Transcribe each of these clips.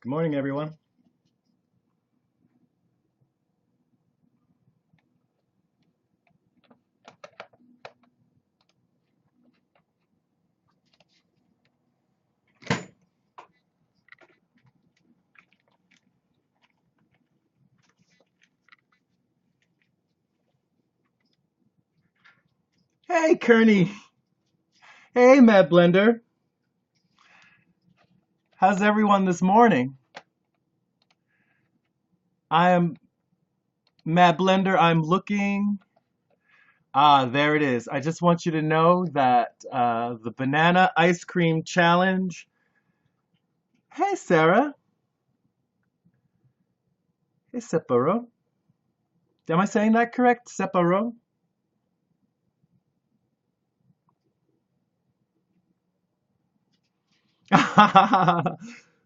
Good morning, everyone. Hey, Kearney. Hey, Matt Blender. How's everyone this morning? I am Matt Blender. I'm looking. Ah, there it is. I just want you to know that the banana ice cream challenge. Hey, Sarah. Hey, Separo. Am I saying that correct? Separo?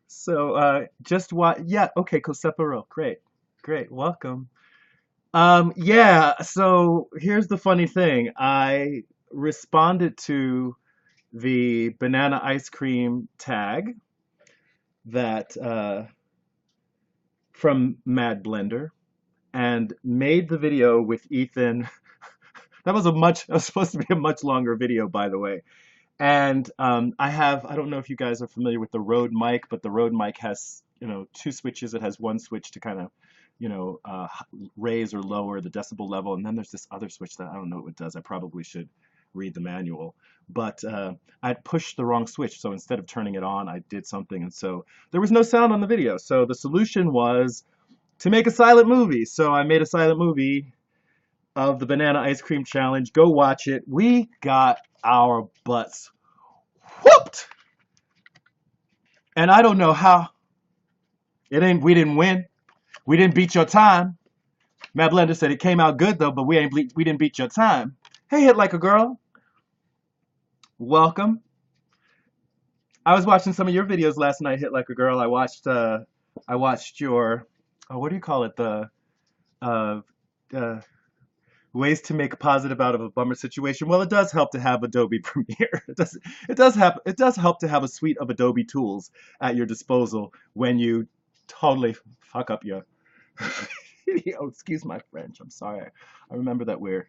So, just what? Yeah, okay, cool. Separo. Great. Great. Welcome. Yeah, so here's the funny thing. I responded to the banana ice cream tag that from Mad Blender and made the video with Ethan. That was supposed to be a much longer video, by the way. And I don't know if you guys are familiar with the Rode mic, but the Rode mic has, two switches. It has one switch to kind of, raise or lower the decibel level. And then there's this other switch that I don't know what it does. I probably should read the manual. But I pushed the wrong switch. So instead of turning it on, I did something. And so there was no sound on the video. So the solution was to make a silent movie. So I made a silent movie of the Banana Ice Cream Challenge. Go watch it. We got our butts whooped. And I don't know how. We didn't win. We didn't beat your time. Matt Blender said it came out good though, but we didn't beat your time. Hey, Hit Like a Girl. Welcome. I was watching some of your videos last night, Hit Like a Girl. I watched your what do you call it? The uh uh ways to make a positive out of a bummer situation. Well, it does help to have Adobe Premiere. It does help to have a suite of Adobe tools at your disposal when you totally fuck up your video. Excuse my French. I'm sorry. I remember that we're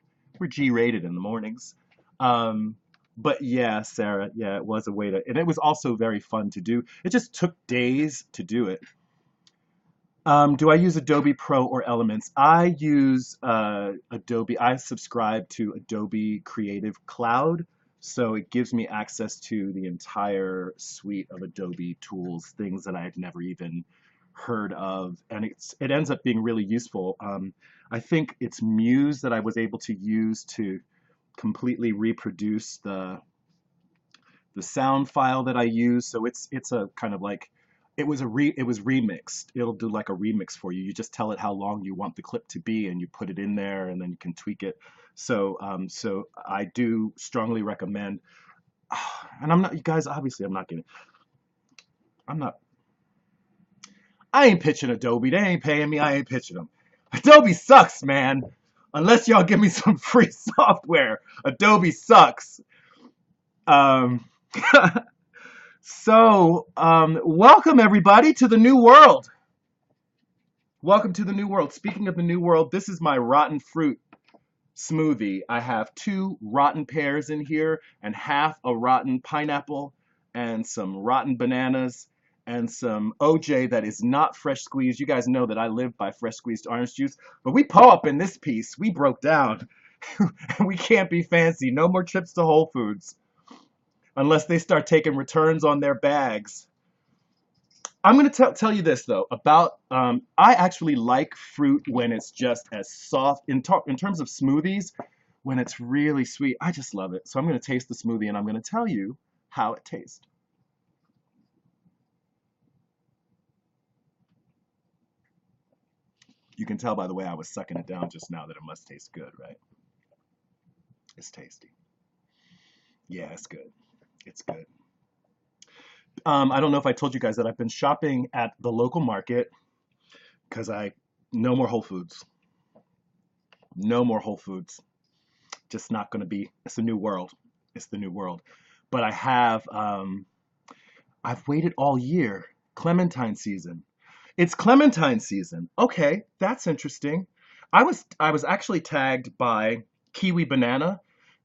G-rated in the mornings. Um, but yeah, Sarah, yeah, it was a way to, and it was also very fun to do. It just took days to do it. Do I use Adobe Pro or Elements? I use Adobe. I subscribe to Adobe Creative Cloud, so it gives me access to the entire suite of Adobe tools, things that I've never even heard of, and it ends up being really useful. I think it's Muse that I was able to use to completely reproduce the sound file that I use. So it's a kind of like it was remixed. It'll do like a remix for you. You just tell it how long you want the clip to be, and you put it in there, and then you can tweak it. So I do strongly recommend. And I'm not, you guys. Obviously, I'm not. I ain't pitching Adobe. They ain't paying me. I ain't pitching them. Adobe sucks, man. Unless y'all give me some free software, Adobe sucks. Um, welcome everybody to the new world. Welcome to the new world. Speaking of the new world, this is my rotten fruit smoothie. I have two rotten pears in here and half a rotten pineapple and some rotten bananas and some OJ that is not fresh squeezed. You guys know that I live by fresh squeezed orange juice, but we paw up in this piece. We broke down. We can't be fancy. No more trips to Whole Foods unless they start taking returns on their bags. I'm going to tell you this though about I actually like fruit when it's just as soft in terms of smoothies when it's really sweet. I just love it. So I'm going to taste the smoothie and I'm going to tell you how it tastes. You can tell by the way I was sucking it down just now that it must taste good, right? It's tasty. Yeah, it's good. It's good. I don't know if I told you guys that I've been shopping at the local market because I no more Whole Foods. No more Whole Foods. Just not going to be. It's the new world. It's the new world. But I've waited all year. Clementine season. It's clementine season. Okay, that's interesting. I was actually tagged by Kiwi Banana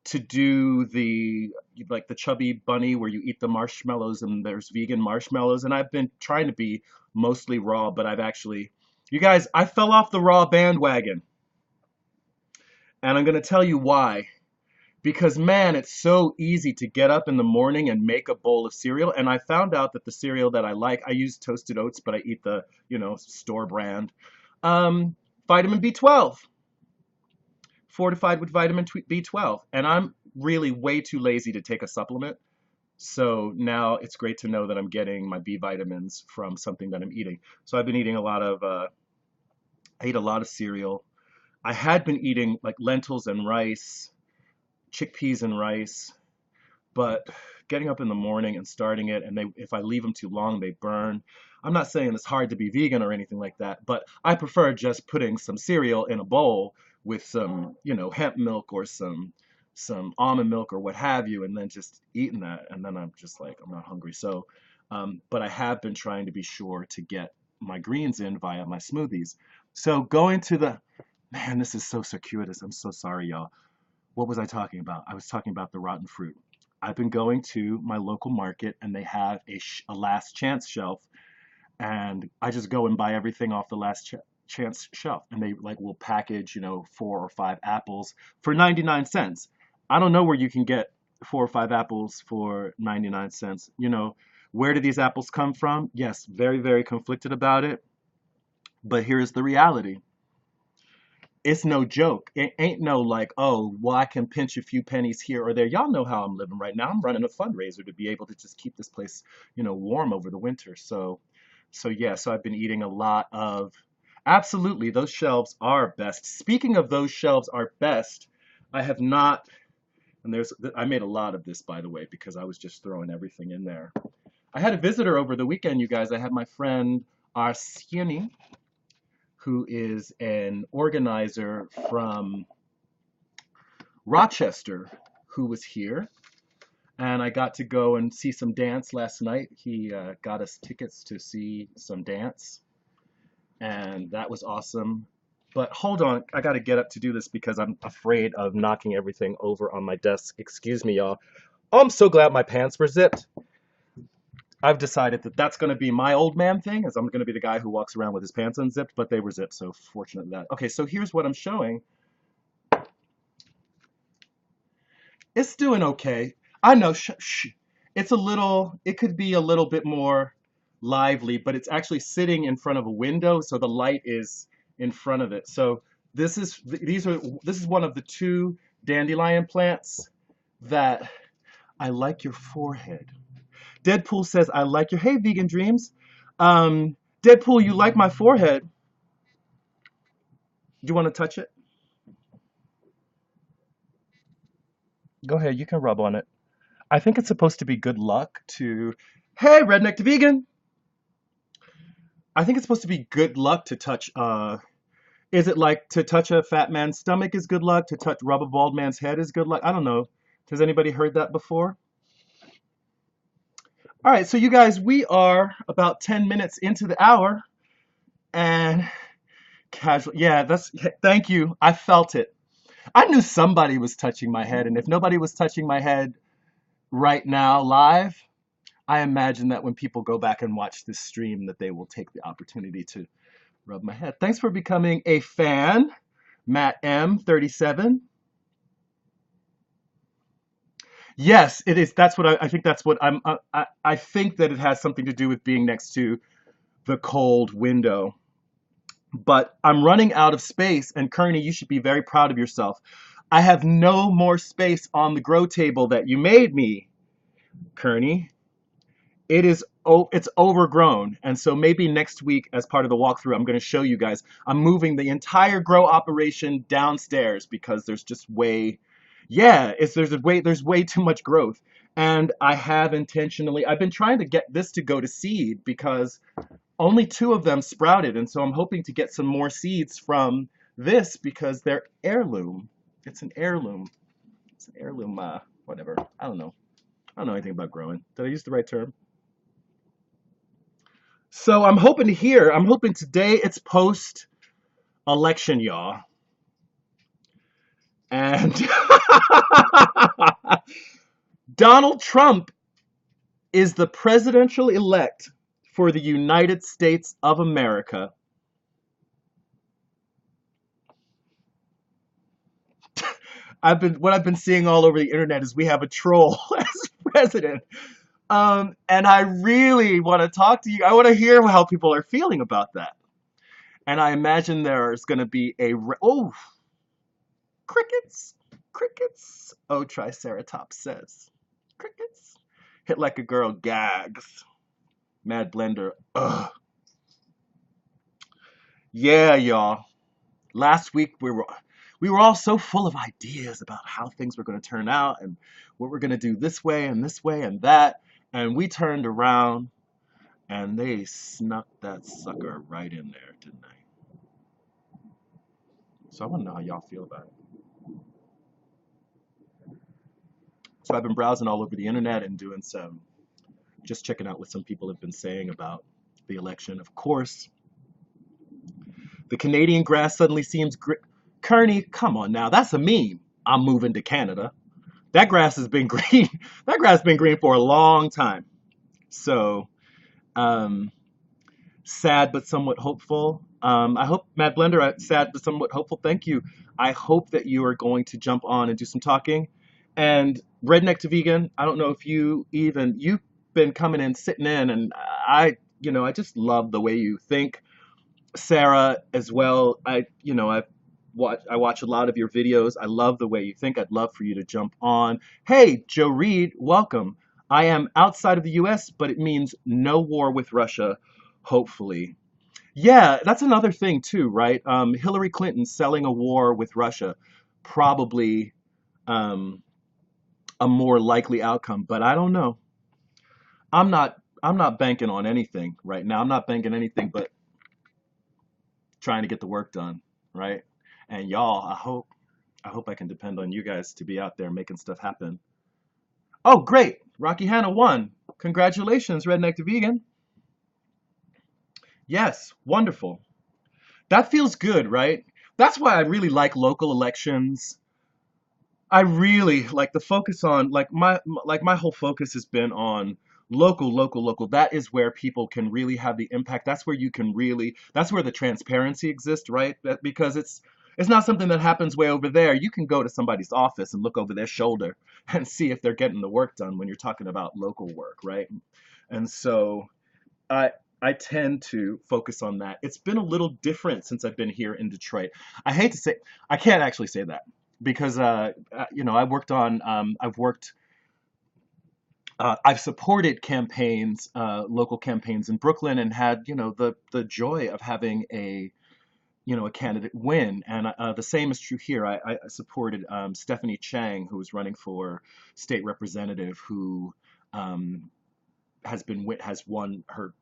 to do the like the chubby bunny where you eat the marshmallows and there's vegan marshmallows, and I've been trying to be mostly raw, but I've actually, you guys, I fell off the raw bandwagon, and I'm gonna tell you why. Because man, it's so easy to get up in the morning and make a bowl of cereal. And I found out that the cereal that I like, I use toasted oats, but I eat the, store brand. Um, Vitamin B12, fortified with vitamin B12. And I'm really way too lazy to take a supplement. So now it's great to know that I'm getting my B vitamins from something that I'm eating. So I've been eating I eat a lot of cereal. I had been eating like lentils and rice, chickpeas and rice, but getting up in the morning and starting it, and if I leave them too long, they burn. I'm not saying it's hard to be vegan or anything like that, but I prefer just putting some cereal in a bowl with some, hemp milk or some almond milk or what have you, and then just eating that, and then I'm just like, I'm not hungry. So, but I have been trying to be sure to get my greens in via my smoothies. So going to the, man, this is so circuitous. I'm so sorry, y'all. What was I talking about? I was talking about the rotten fruit. I've been going to my local market and they have a last chance shelf, and I just go and buy everything off the last chance shelf, and they like will package, 4 or 5 apples for 99 cents. I don't know where you can get 4 or 5 apples for 99 cents. Where do these apples come from? Yes, very, very conflicted about it, but here's the reality. It's no joke. It ain't no like, oh, well, I can pinch a few pennies here or there. Y'all know how I'm living right now. I'm running a fundraiser to be able to just keep this place, warm over the winter. So yeah, so I've been eating a lot of, absolutely, those shelves are best. Speaking of those shelves are best, I have not, and I made a lot of this, by the way, because I was just throwing everything in there. I had a visitor over the weekend, you guys. I had my friend Arsieni, who is an organizer from Rochester, who was here. And I got to go and see some dance last night. He got us tickets to see some dance, and that was awesome. But hold on, I got to get up to do this because I'm afraid of knocking everything over on my desk. Excuse me, y'all. Oh, I'm so glad my pants were zipped. I've decided that that's going to be my old man thing, as I'm going to be the guy who walks around with his pants unzipped, but they were zipped, so fortunate that. Okay, so here's what I'm showing. It's doing okay. I know, it's a little, it could be a little bit more lively, but it's actually sitting in front of a window, so the light is in front of it. So this is one of the 2 dandelion plants that I like your forehead. Deadpool says, I like your, hey, vegan dreams. Deadpool, you like my forehead. Do you want to touch it? Go ahead, you can rub on it. I think it's supposed to be good luck to, hey, redneck2vegan. I think it's supposed to be good luck to touch, is it like to touch a fat man's stomach is good luck? To rub a bald man's head is good luck? I don't know. Has anybody heard that before? All right, so you guys, we are about 10 minutes into the hour, and casual, yeah, thank you. I felt it. I knew somebody was touching my head, and if nobody was touching my head right now live, I imagine that when people go back and watch this stream that they will take the opportunity to rub my head. Thanks for becoming a fan, Matt M37. Yes, it is. That's what I think. That's what I think that it has something to do with being next to the cold window. But I'm running out of space, and Kearney, you should be very proud of yourself. I have no more space on the grow table that you made me, Kearney. It's overgrown, and so maybe next week as part of the walkthrough I'm going to show you guys. I'm moving the entire grow operation downstairs because there's just there's way too much growth. And I've been trying to get this to go to seed because only 2 of them sprouted, and so I'm hoping to get some more seeds from this because they're heirloom. It's an heirloom. It's an heirloom, whatever. I don't know. I don't know anything about growing. Did I use the right term? So I'm hoping to hear. I'm hoping today it's post election, y'all. And Donald Trump is the presidential elect for the United States of America. What I've been seeing all over the internet is we have a troll as president. And I really want to talk to you. I want to hear how people are feeling about that. And I imagine there's going to be oh, crickets, crickets. Oh, Triceratops says, crickets. Hit like a girl gags. Mad Blender. Ugh. Yeah, y'all. Last week we were all so full of ideas about how things were going to turn out and what we're going to do this way and that. And we turned around and they snuck that sucker right in there, didn't they? So I want to know how y'all feel about it. So I've been browsing all over the internet and doing just checking out what some people have been saying about the election. Of course, the Canadian grass suddenly seems Kearney, come on now, that's a meme. I'm moving to Canada. That grass has been green. That grass has been green for a long time. So, um, sad but somewhat hopeful. I hope, Matt Blender, sad but somewhat hopeful. Thank you. I hope that you are going to jump on and do some talking. And redneck2vegan, I don't know if you've been coming in, sitting in, and I just love the way you think. Sarah as well. I watch a lot of your videos. I love the way you think. I'd love for you to jump on. Hey, Joe Reed, welcome. I am outside of the US, but it means no war with Russia, hopefully. Yeah, that's another thing too, right? Hillary Clinton selling a war with Russia, probably um, a more likely outcome, but I don't know. I'm not banking on anything right now. I'm not banking anything but trying to get the work done, right? And y'all, I hope I can depend on you guys to be out there making stuff happen. Oh, great. Rocky Hannah won. Congratulations, redneck2vegan. Yes, wonderful. That feels good, right? That's why I really like local elections. I really like the focus on my whole focus has been on local, local, local. That is where people can really have the impact. That's where you can really, that's where the transparency exists, right? Because it's not something that happens way over there. You can go to somebody's office and look over their shoulder and see if they're getting the work done when you're talking about local work, right? And so I I tend to focus on that. It's been a little different since I've been here in Detroit. I hate to say, I can't actually say that because I've supported campaigns, local campaigns in Brooklyn, and had the joy of having a candidate win. And the same is true here. I supported Stephanie Chang, who was running for state representative, who um, has won her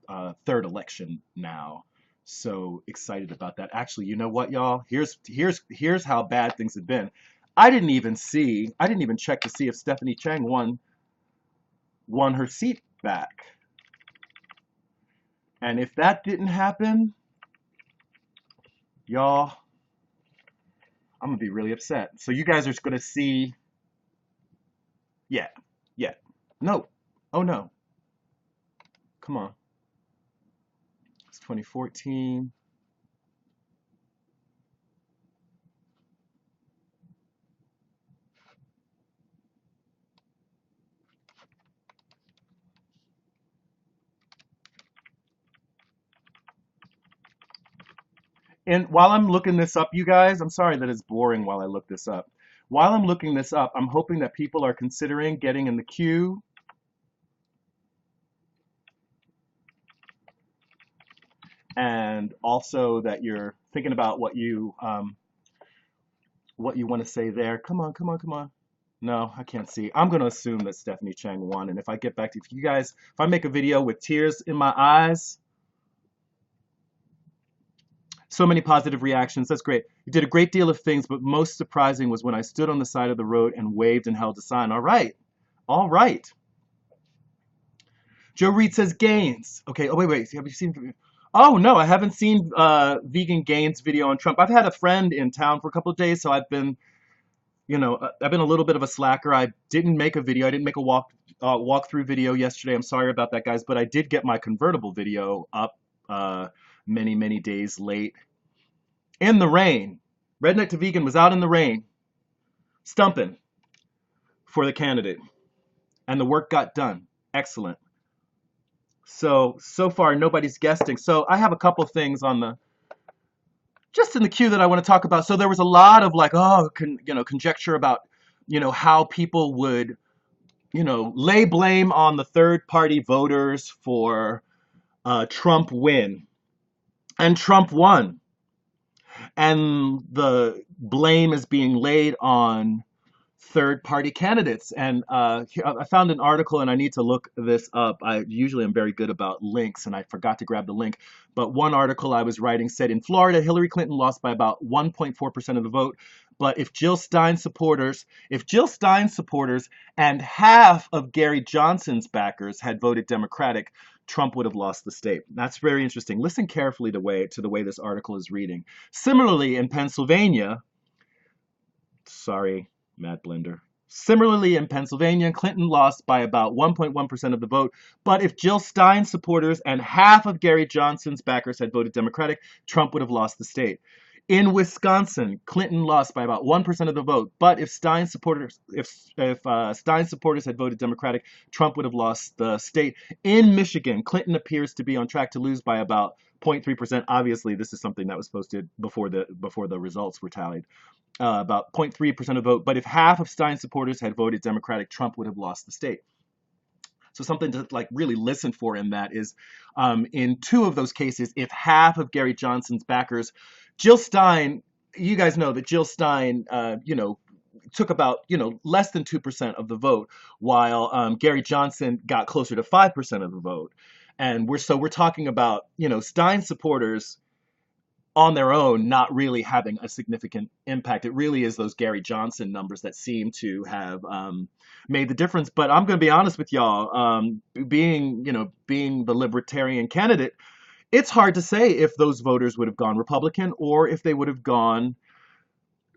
third election now. So excited about that. Actually, you know what, y'all? Here's how bad things have been. I didn't even check to see if Stephanie Chang won her seat back. And if that didn't happen, y'all, I'm gonna be really upset. So you guys are gonna see, yeah, yeah. No. Oh no. Come on. It's 2014. And while I'm looking this up, you guys, I'm sorry that it's boring while I look this up. While I'm looking this up, I'm hoping that people are considering getting in the queue and also that you're thinking about what you want to say there. Come on, come on, come on. No, I can't see. I'm going to assume that Stephanie Chang won. And if I get back to you guys, if I make a video with tears in my eyes, so many positive reactions. That's great. You did a great deal of things, but most surprising was when I stood on the side of the road and waved and held a sign. All right. All right. Joe Reed says Gaines. Okay. Oh wait. Have you seen? Oh no, I haven't seen vegan Gaines video on Trump. I've had a friend in town for a couple of days, so I've been, I've been a little bit of a slacker. I didn't make a video. I didn't make a walkthrough video yesterday. I'm sorry about that, guys, but I did get my convertible video up many days late in the rain. Redneck2vegan was out in the rain, stumping for the candidate, and the work got done. Excellent. So far nobody's guessing. So I have a couple things just in the queue that I want to talk about. So there was a lot of like, conjecture about, how people would, lay blame on the third party voters for Trump win. And Trump won. And the blame is being laid on third-party candidates. And here, I found an article, and I need to look this up. I usually am very good about links, and I forgot to grab the link. But one article I was writing said, in Florida, Hillary Clinton lost by about 1.4% of the vote. But if Jill Stein supporters and half of Gary Johnson's backers had voted Democratic, Trump would have lost the state. That's very interesting. Listen carefully to the way this article is reading. Similarly, in Pennsylvania, sorry, Mad Blender. Similarly, in Pennsylvania, Clinton lost by about 1.1% of the vote. But if Jill Stein supporters and half of Gary Johnson's backers had voted Democratic, Trump would have lost the state. In Wisconsin, Clinton lost by about 1% of the vote. But if Stein supporters had voted Democratic, Trump would have lost the state. In Michigan, Clinton appears to be on track to lose by about 0.3%. Obviously, this is something that was posted before the results were tallied. About 0.3% of the vote. But if half of Stein supporters had voted Democratic, Trump would have lost the state. So something to like really listen for in that is, in two of those cases, if half of Gary Johnson's backers, Jill Stein, you guys know that Jill Stein, took about, less than 2% of the vote, while Gary Johnson got closer to 5% of the vote. And we're talking about, Stein supporters on their own not really having a significant impact. It really is those Gary Johnson numbers that seem to have made the difference. But I'm going to be honest with y'all, being the Libertarian candidate, it's hard to say if those voters would have gone Republican or if they would have gone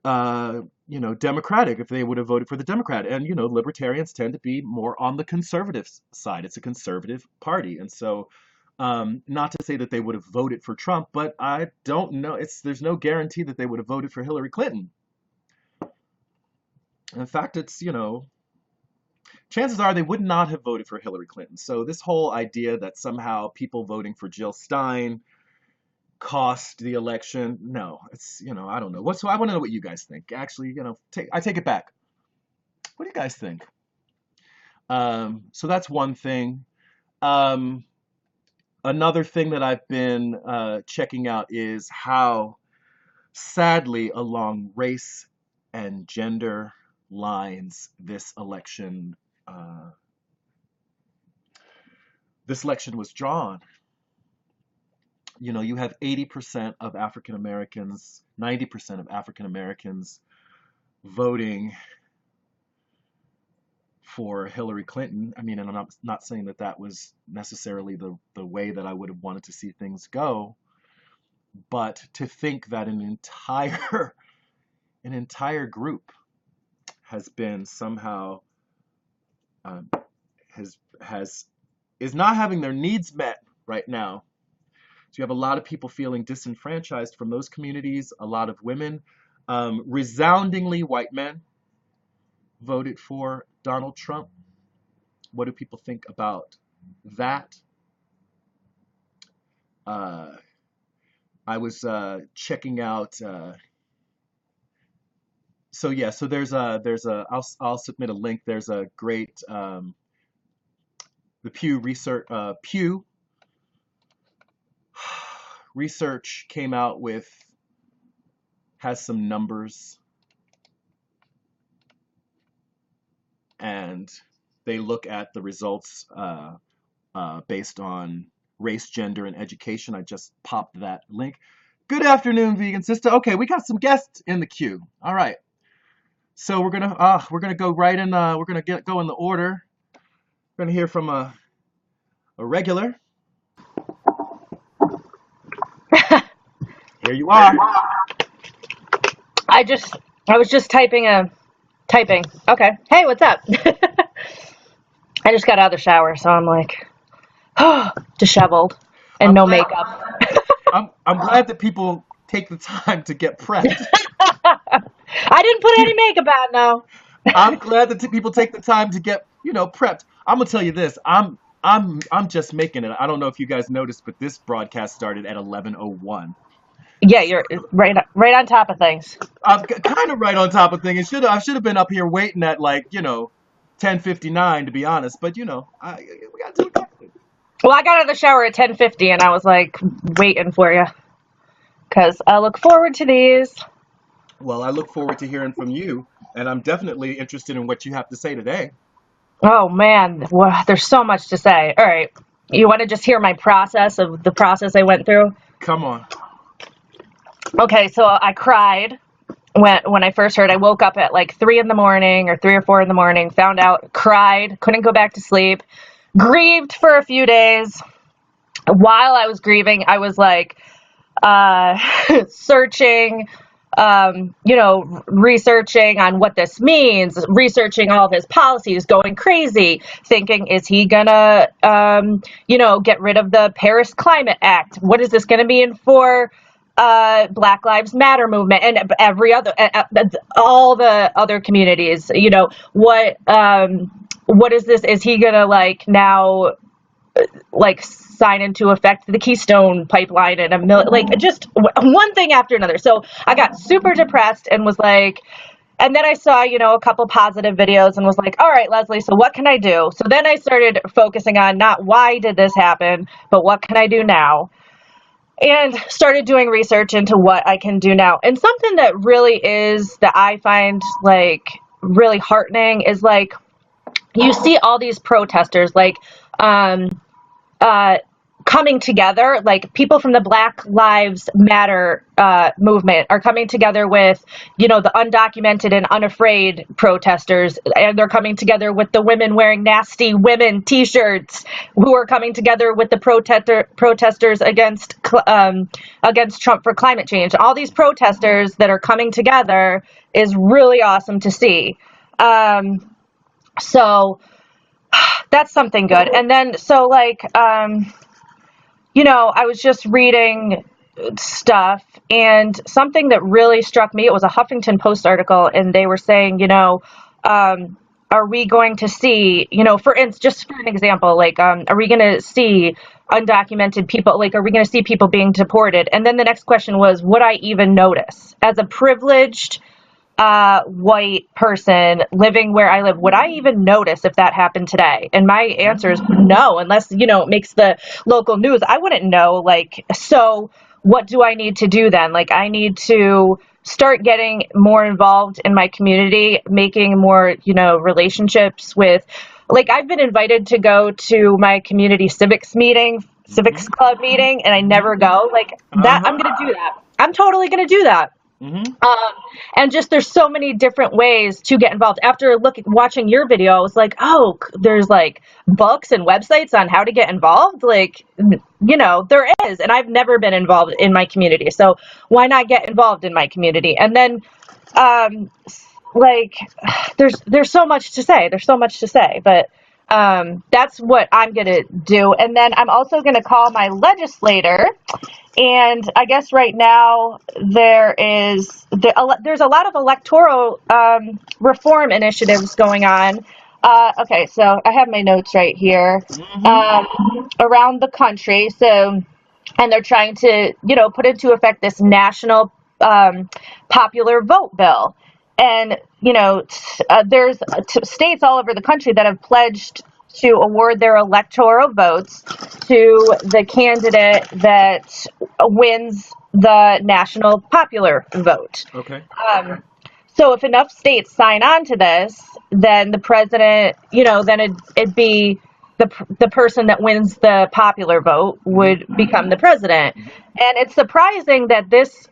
Democratic, if they would have voted for the Democrat. And, Libertarians tend to be more on the conservative side. It's a conservative party. And so not to say that they would have voted for Trump, but I don't know. There's no guarantee that they would have voted for Hillary Clinton. In fact, chances are they would not have voted for Hillary Clinton. So this whole idea that somehow people voting for Jill Stein cost the election, no, it's, I don't know. So I want to know what you guys think. Actually, I take it back. What do you guys think? So that's one thing. Another thing that I've been checking out is how, sadly, along race and gender lines, this election was drawn. You have 80% of African Americans, 90% of African Americans voting for Hillary Clinton. I mean, and I'm not saying that was necessarily the way that I would have wanted to see things go, but to think that an entire group has been somehow is not having their needs met right now. So you have a lot of people feeling disenfranchised from those communities, a lot of women, resoundingly white men voted for Donald Trump. What do people think about that? I was checking out. So there's I'll submit a link. There's a great the Pew Research came out has some numbers, and they look at the results based on race, gender, and education. I just popped that link. Good afternoon, vegan sister. Okay, we got some guests in the queue. All right, so we're gonna go right in. We're gonna go in the order. We're gonna hear from a regular. Here you are. I was just typing. Okay. Hey, what's up? I just got out of the shower, so I'm like, disheveled and I'm no glad. makeup. I'm glad that people take the time to get prepped. I didn't put any makeup on though. I'm glad that people take the time to get, prepped. I'm gonna tell you this. I'm just making it. I don't know if you guys noticed, but this broadcast started at 11:01. Yeah, you're right on top of things. I'm kind of right on top of things. I should have been up here waiting at like 10:59 to be honest. But we gotta do it. Well, I got out of the shower at 10:50 and I was like waiting for you because I look forward to these. Well, I look forward to hearing from you, and I'm definitely interested in what you have to say today. Oh man, there's so much to say. All right. You want to just hear my process of the process I went through? Come on. Okay, so I cried when I first heard. I woke up at like 3 in the morning or 3 or 4 in the morning, found out, cried, couldn't go back to sleep, grieved for a few days. While I was grieving, I was like searching, researching on what this means, researching all of his policies, going crazy, thinking, is he gonna, get rid of the Paris Climate Act? What is this gonna mean for Black Lives Matter movement and every other, all the other communities? What is this? Is he gonna now sign into effect the Keystone pipeline and just one thing after another. So I got super depressed and was like, and then I saw, a couple positive videos and was like, all right, Leslie, so what can I do? So then I started focusing on not why did this happen, but what can I do now? And started doing research into what I can do now. And something that I find really heartening is you see all these protesters coming together, people from the Black Lives Matter movement are coming together with, the undocumented and unafraid protesters, and they're coming together with the women wearing nasty women t-shirts who are coming together with the protesters against Trump for climate change. All these protesters that are coming together is really awesome to see. So that's something good. And then, I was just reading stuff, and something that really struck me, it was a Huffington Post article, and they were saying, are we going to see, for instance, just for an example, are we going to see undocumented people, are we going to see people being deported? And then the next question was, would I even notice? As a privileged white person living where I live, would I even notice if that happened today? And my answer is no, unless, it makes the local news. I wouldn't know. So what do I need to do then? I need to start getting more involved in my community, making more, relationships with, I've been invited to go to my community civics club meeting, and I never go. That, I'm going to do that. I'm totally going to do that. Mm-hmm. And just there's so many different ways to get involved. After watching your video, I was like, oh, there's books and websites on how to get involved. There is, and I've never been involved in my community, so why not get involved in my community? And then, there's so much to say. There's so much to say, but that's what I'm gonna do. And then I'm also gonna call my legislator. And I guess right now there's a lot of electoral reform initiatives going on. Okay, so I have my notes right here, around the country. So, and they're trying to, put into effect this national popular vote bill. And, there's states all over the country that have pledged to award their electoral votes to the candidate that wins the national popular vote. Okay. So if enough states sign on to this, then the president, then it'd be the person that wins the popular vote would become the president. And it's surprising that this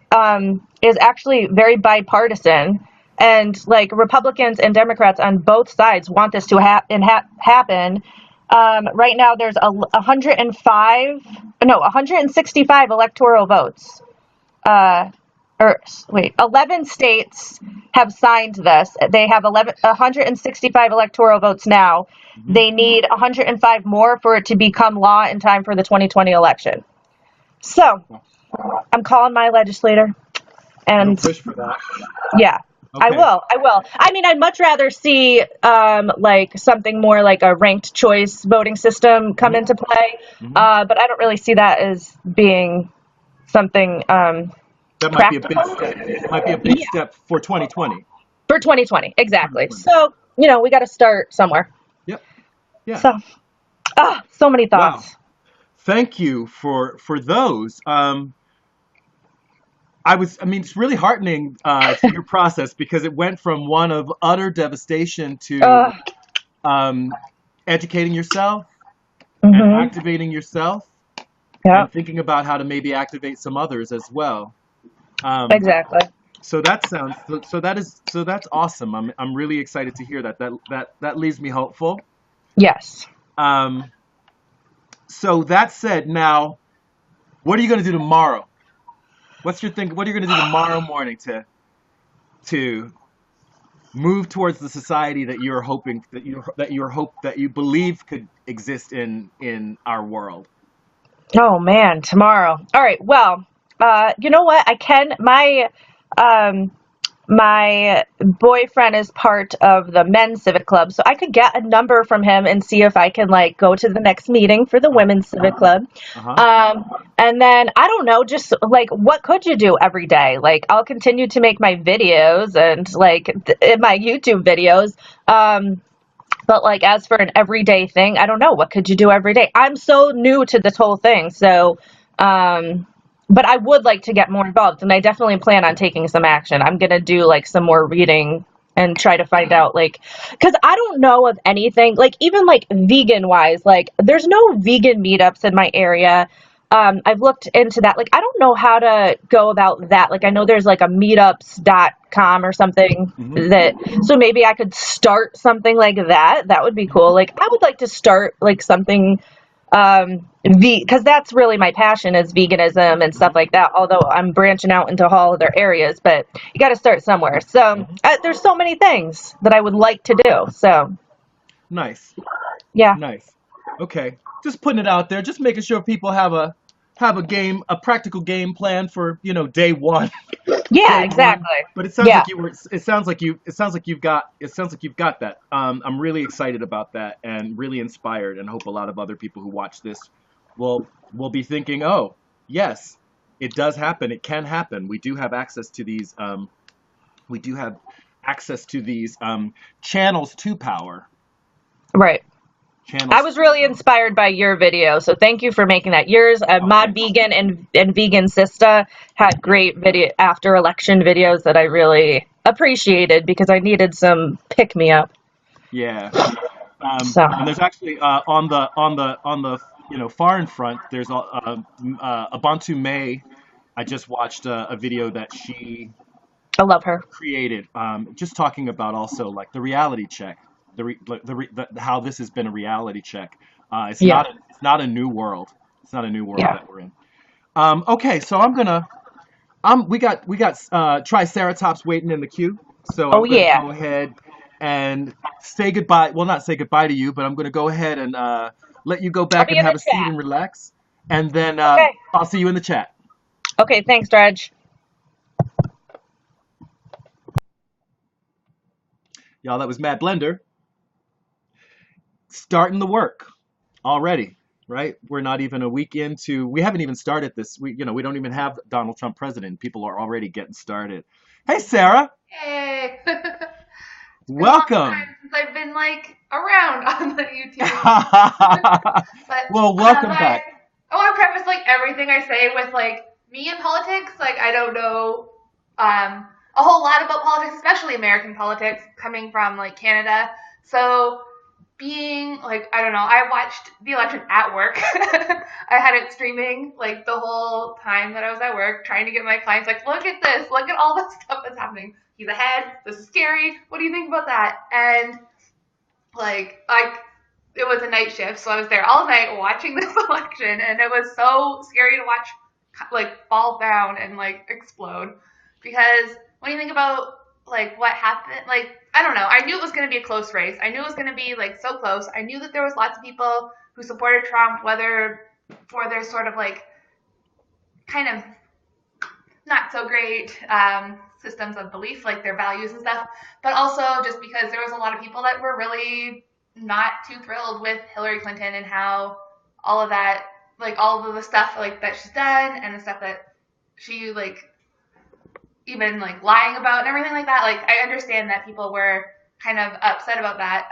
is actually very bipartisan. And Republicans and Democrats on both sides want this to happen. Right now there's 165 electoral votes. Uh, 11 states have signed this. They have 165 electoral votes now. Hmm. They need 105 more for it to become law in time for the 2020 election. So I'm calling my legislator, You'll and push for that. yeah, I Okay. will. I will. I mean, I'd much rather see like something more like a ranked choice voting system come Hmm. into play. Hmm. But I don't really see that as being something That might be a big practical. step. Might be a big Yeah, step for 2020. for 2020, exactly. 2020. So, we got to start somewhere. Yep. Yeah. So, so many Wow. thoughts. Thank you for those. I mean, it's really heartening to your process because it went from one of utter devastation to Uh, um, educating yourself and hmm activating yourself Yeah, and thinking about how to maybe activate some others as well. Um, exactly. so that sounds so that's awesome. I'm really excited to hear that. That leaves me hopeful. Yes. Um, so that said, now what are you going to do tomorrow? What's your thing? What are you going to do tomorrow morning to move towards the society that you're hoping that you believe could exist in our world? Oh man, tomorrow. All right. Well, you know what? Um, my boyfriend is part of the men's civic club, so I could get a number from him and see if I can like go to the next meeting for the Uh-huh. women's civic club. Uh-huh. Um, and then I don't know, just like what could you do every day? Like I'll continue to make my videos and like my YouTube videos. But like as for an everyday thing, I don't know. What could you do every day? I'm so new to this whole thing. So, but I would like to get more involved, and I definitely plan on taking some action. I'm gonna do like some more reading and try to find out like, because I don't know of anything like even like vegan wise. Like there's no vegan meetups in my area. I've looked into that. Like I don't know how to go about that. Like I know there's like a meetups.com or something Hmm. that so maybe I could start something like that. That would be Hmm. cool. Like I would like to start like something because that's really my passion is veganism and stuff Hmm. like that. Although I'm branching out into all other areas, but you got to start somewhere. So Hmm. there's so many things that I would like to do. So Nice. yeah, Nice. Okay. Just putting it out there, just making sure people a practical game plan for, day one. yeah, Day one. exactly. But it sounds Yeah, like it sounds like you've got that. I'm really excited about that and really inspired and hope a lot of other people who watch this will be thinking, oh, yes, it does happen. It can happen. We do have access to these channels to power. right. I Channels was to really power. inspired by your video, so thank you for making that. Yours, Oh, Mod thanks. Vegan and Vegan Sista had great video after election videos that I really appreciated because I needed some pick me up. Yeah. So, And there's actually on the foreign front, there's Ubuntu May. I just watched a video that she I love her. created, just talking about also like the reality check, how this has been a reality check. Yeah, It's not a new world. It's not a new world yeah. that we're in. Okay, so we got Triceratops waiting in the queue, so Oh I'm gonna yeah. go ahead and say goodbye. Well, not say goodbye to you, but I'm gonna go ahead and let you go I'll back be and in have the a seat chat. and relax, and then Okay. I'll see you in the chat. Okay, thanks, Dredge. Y'all, that was Matt Blender starting the work already. Right? We're not even a week into. We haven't even started this. We don't even have Donald Trump president. People are already getting started. Hey, Sarah, Hey! It's been a long welcome. time since I've been like around on the YouTube. But Well, welcome back. I want to preface like everything I say with like me in politics. Like I don't know a whole lot about politics, especially American politics, coming from like Canada. So being like I don't know, I watched the election at work. I had it streaming like the whole time that I was at work, trying to get my clients like, look at this, look at all the stuff that's happening. He's ahead. This is scary. What do you think about that? And like it was a night shift, so I was there all night watching this election, and it was so scary to watch like fall down and like explode. Because when you think about like what happened, like I don't know, I knew it was going to be a close race. I knew it was going to be like so close. I knew that there was lots of people who supported Trump, whether for their sort of like kind of not so great systems of belief, like their values and stuff, but also just because there was a lot of people that were really not too thrilled with Hillary Clinton and how all of that, like all of the stuff like that she's done and the stuff that she like even like lying about and everything like that. Like I understand that people were kind of upset about that.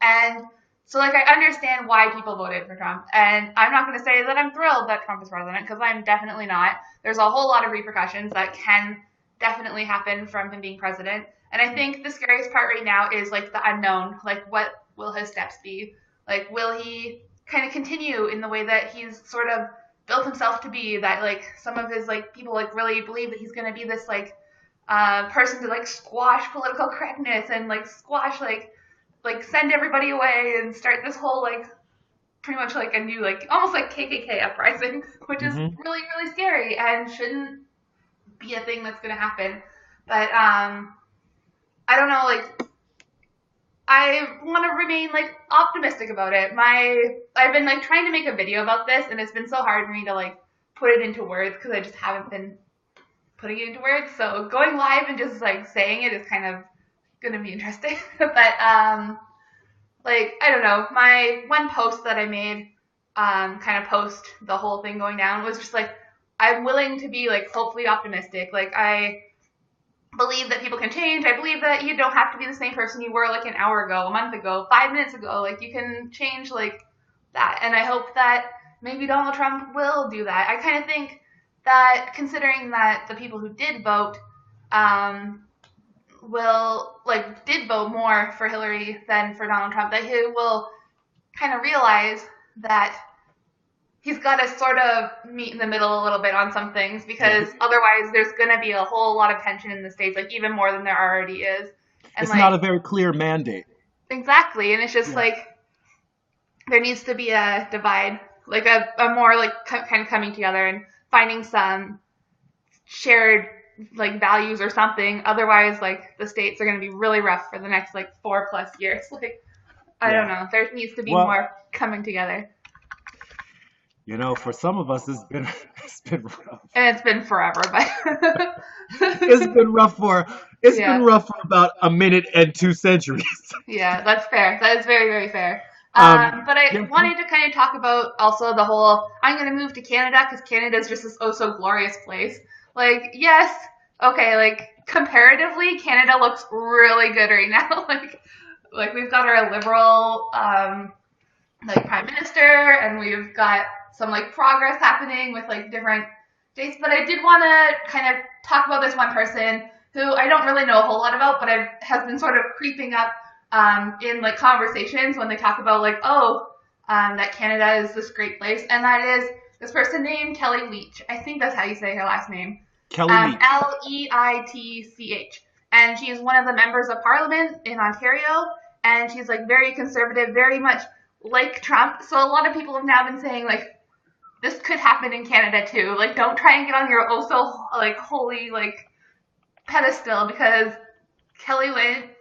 And so like I understand why people voted for Trump. And I'm not going to say that I'm thrilled that Trump is president, because I'm definitely not. There's a whole lot of repercussions that can definitely happen from him being president. And I think the scariest part right now is like the unknown. Like what will his steps be? Like will he kind of continue in the way that he's sort of built himself to be, that like some of his like people like really believe that he's going to be this like person to like squash political correctness and like squash like send everybody away and start this whole like pretty much like a new like almost like KKK uprising, which is really, really scary and shouldn't be a thing that's going to happen. But I don't know, like I want to remain like optimistic about it. I've been like trying to make a video about this, and it's been so hard for me to like put it into words because I just haven't been putting it into words. So going live and just like saying it is kind of gonna be interesting. But like I don't know, my one post that I made kind of post the whole thing going down was just like I'm willing to be like hopefully optimistic. Like I believe that people can change. I believe that you don't have to be the same person you were like an hour ago, a month ago, 5 minutes ago. Like you can change like that. And I hope that maybe Donald Trump will do that. I kind of think that considering that the people who did vote did vote more for Hillary than for Donald Trump, that he will kind of realize that he's got to sort of meet in the middle a little bit on some things, because otherwise there's going to be a whole lot of tension in the States, like even more than there already is. And it's like, not a very clear mandate. Exactly. And it's just like there needs to be a divide, like a more like kind of coming together and finding some shared like values or something. Otherwise, like the States are going to be really rough for the next like 4+ years. Like, I don't know. There needs to be more coming together. You know, for some of us, it's been rough. And it's been forever, but it's been rough for about a minute and 2 centuries. Yeah, that's fair. That is very, very fair. But I wanted to kind of talk about also the whole, I'm going to move to Canada because Canada is just this oh so glorious place. Like, yes, okay, like comparatively, Canada looks really good right now. like we've got our liberal like prime minister, and we've got some like progress happening with like different dates. But I did want to kind of talk about this one person who I don't really know a whole lot about, but has been sort of creeping up in like conversations when they talk about like, that Canada is this great place. And that is this person named Kelly Leitch. I think that's how you say her last name. Kelly Leitch. Leitch. And she's one of the members of parliament in Ontario. And she's like very conservative, very much like Trump. So a lot of people have now been saying like, this could happen in Canada too. Like, don't try and get on your oh so like holy like pedestal, because Kelly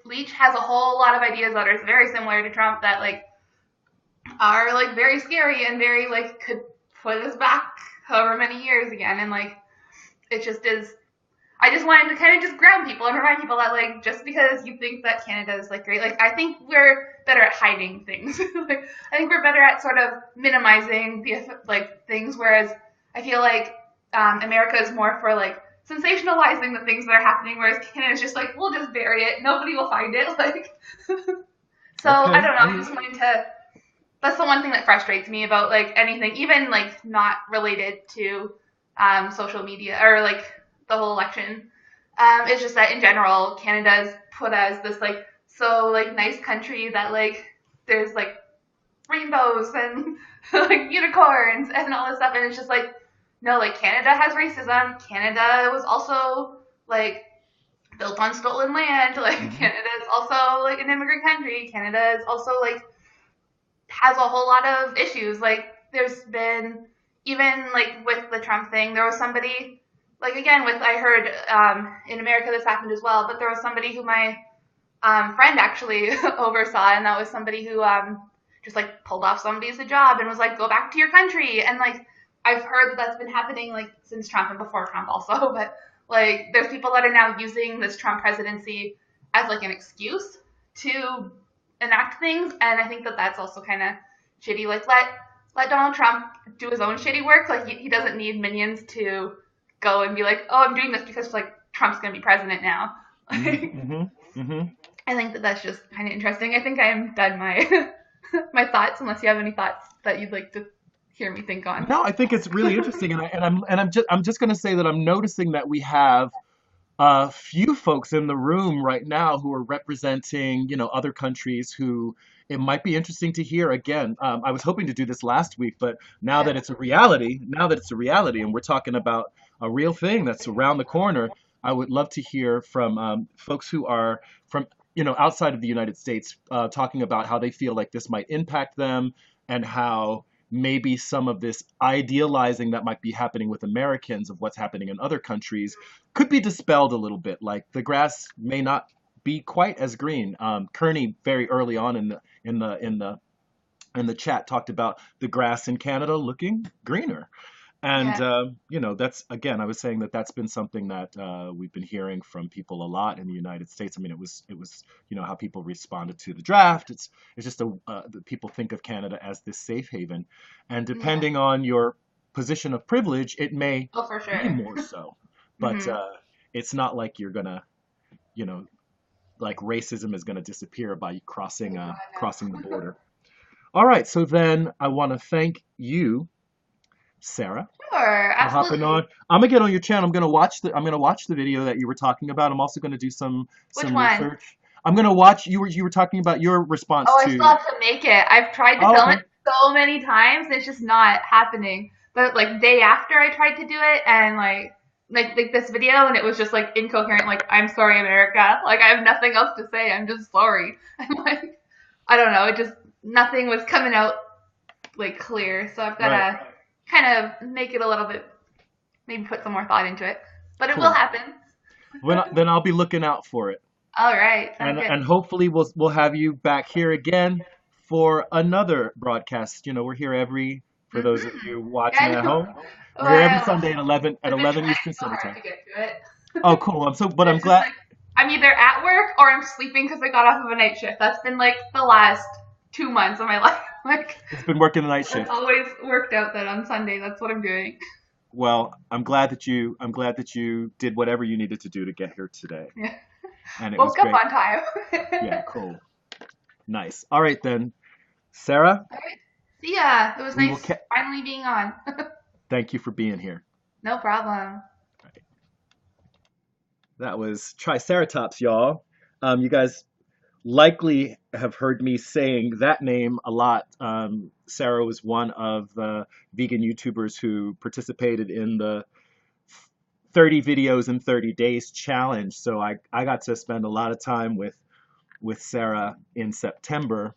Leitch has a whole lot of ideas that are very similar to Trump that like are like very scary and very like could put us back however many years again. And like it just is. I just wanted to kind of just ground people and remind people that like just because you think that Canada is like great, like I think we're better at hiding things. Like I think we're better at sort of minimizing the like things, whereas I feel like America is more for like sensationalizing the things that are happening, whereas Canada is just like we'll just bury it, nobody will find it. Like so I don't know. I just wanted to. That's the one thing that frustrates me about like anything, even like not related to social media or like the whole election. It's just that in general, Canada's put as this like so like nice country that like there's like rainbows and like unicorns and all this stuff, and it's just like no, like Canada has racism. Canada was also like built on stolen land. Like Canada is also like an immigrant country. Canada is also like has a whole lot of issues. Like there's been even like with the Trump thing, there was somebody like again with I heard in America this happened as well, but there was somebody who my friend actually oversaw, and that was somebody who just like pulled off somebody's job and was like, "Go back to your country." And like I've heard that that's been happening like since Trump and before Trump also, but like there's people that are now using this Trump presidency as like an excuse to enact things, and I think that that's also kind of shitty. Like let Donald Trump do his own shitty work. Like he doesn't need minions to go and be like, "Oh, I'm doing this because like Trump's gonna be president now." Mm-hmm. Mm-hmm. I think that that's just kind of interesting. I think I'm done my my thoughts, unless you have any thoughts that you'd like to hear me think on. No, I think it's really interesting, I'm just going to say that I'm noticing that we have a few folks in the room right now who are representing, other countries who it might be interesting to hear again. I was hoping to do this last week, but Yeah. now that it's a reality, and we're talking about a real thing that's around the corner, I would love to hear from folks who are from, outside of the United States, talking about how they feel like this might impact them and how maybe some of this idealizing that might be happening with Americans of what's happening in other countries could be dispelled a little bit. Like the grass may not be quite as green. Kearney very early on in the chat talked about the grass in Canada looking greener. And Yeah. that's again, I was saying that that's been something that we've been hearing from people a lot in the United States. I mean, it was how people responded to the draft. It's just that people think of Canada as this safe haven, and Yeah. depending on your position of privilege, it may Oh, for be sure. more so. But Hmm. it's not like you're gonna, you know, like racism is gonna disappear by Oh crossing the God, no. border. All right, so then I want to thank you, Sarah, Sure, for hopping on. absolutely. I'm gonna get on your channel. I'm gonna watch the video that you were talking about. I'm also gonna do some Which some one? research. I'm gonna watch you were talking about your response Oh, I still to. have to make it. I've tried to Oh, film okay. it so many times, it's just not happening. But like day after I tried to do it, and like this video, and it was just like incoherent. Like I'm sorry, America. Like I have nothing else to say. I'm just sorry. I'm like I don't know. It just nothing was coming out like clear. So I've got Right. to kind of make it a little bit, maybe put some more thought into it. But it will Cool. happen. Then I'll be looking out for it, All right, sounds and good. hopefully we'll have you back here again for another broadcast. We're here for those of Mm-hmm. you Yeah, watching I at know. home. We're here every Well, Sunday at 11 I've been Eastern trying so Standard hard Time. to get to it. Oh, cool. But I'm It's just glad like I'm either at work or I'm sleeping because I got off of a night shift. That's been like the last 2 months of my life. Like it's been working the night it's shift. always worked out that on Sunday that's what I'm doing. Well, I'm glad that you did whatever you needed to do to get here today. Yeah. And it was Woke up great. on time. Yeah, cool. Nice. All right then. Sarah, All right. See ya. It was we will nice finally being on. thank you for being here. No problem. That was Triceratops, y'all. You guys likely have heard me saying that name a lot. Sarah was one of the vegan YouTubers who participated in the 30 videos in 30 days challenge. So I got to spend a lot of time with Sarah in September.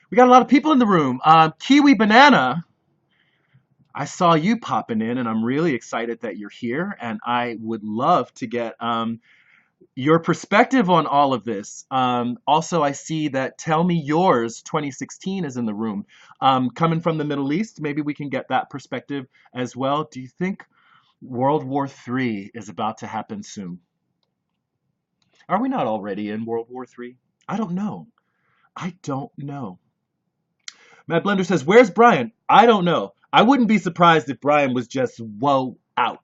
We got a lot of people in the room. Kiwi Banana, I saw you popping in, and I'm really excited that you're here. And I would love to get your perspective on all of this. Also, I see that Tell Me Yours 2016 is in the room. Coming from the Middle East, maybe we can get that perspective as well. Do you think World War III is about to happen soon? Are we not already in World War III? I don't know. I don't know. Matt Blender says, "Where's Brian?" I don't know. I wouldn't be surprised if Brian was just whoa out.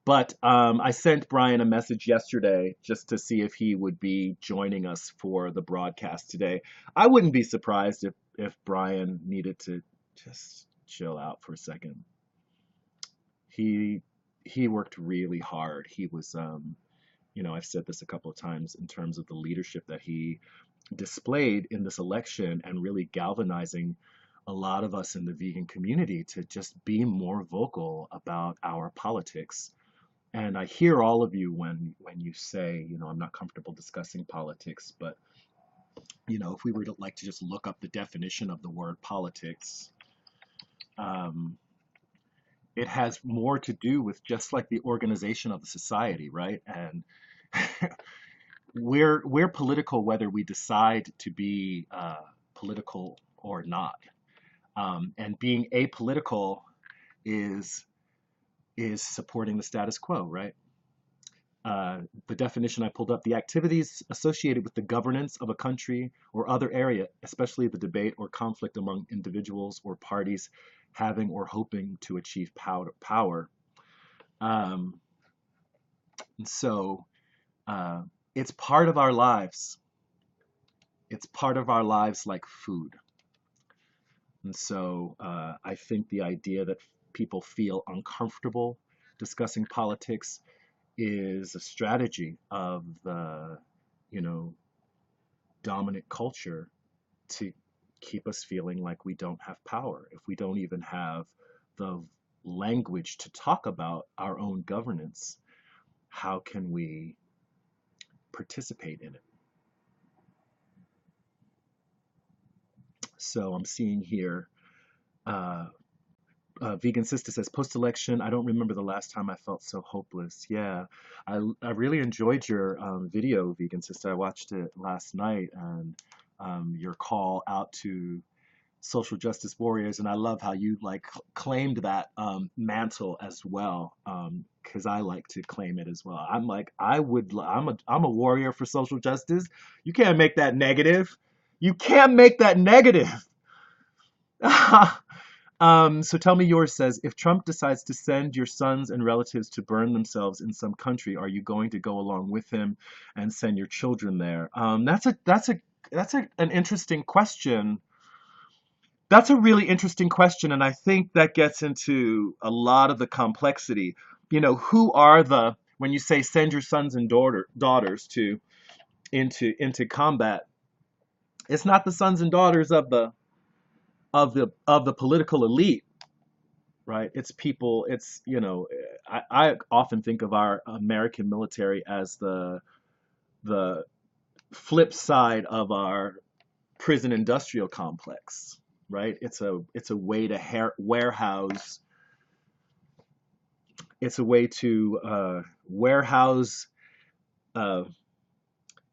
But I sent Brian a message yesterday just to see if he would be joining us for the broadcast today. I wouldn't be surprised if Brian needed to just chill out for a second. He worked really hard. He was, I've said this a couple of times in terms of the leadership that he displayed in this election and really galvanizing a lot of us in the vegan community to just be more vocal about our politics. And I hear all of you when you say, I'm not comfortable discussing politics, but if we were to like to just look up the definition of the word politics, um, it has more to do with just like the organization of the society, right? And we're political whether we decide to be political or not. And being apolitical is supporting the status quo, right? The definition I pulled up: the activities associated with the governance of a country or other area, especially the debate or conflict among individuals or parties having or hoping to achieve power. Um, and so it's part of our lives. It's part of our lives like food. And so I think the idea that people feel uncomfortable discussing politics is a strategy of the, dominant culture to keep us feeling like we don't have power. If we don't even have the language to talk about our own governance, how can we participate in it? So I'm seeing here, Vegan Sister says, post-election, I don't remember the last time I felt so hopeless. Yeah, I really enjoyed your video, Vegan Sister. I watched it last night, and your call out to social justice warriors, and I love how you like claimed that mantle as well, because I like to claim it as well. I'm like, I'm a warrior for social justice. You can't make that negative. You can't make that negative. So tell me yours. Says, if Trump decides to send your sons and relatives to burn themselves in some country, are you going to go along with him and send your children there? That's an interesting question. That's a really interesting question, and I think that gets into a lot of the complexity. Who are when you say send your sons and daughters to into combat, it's not the sons and daughters of the political elite, right? It's people. It's I often think of our American military as the flip side of our prison industrial complex, right? It's a way to warehouse. It's a way to warehouse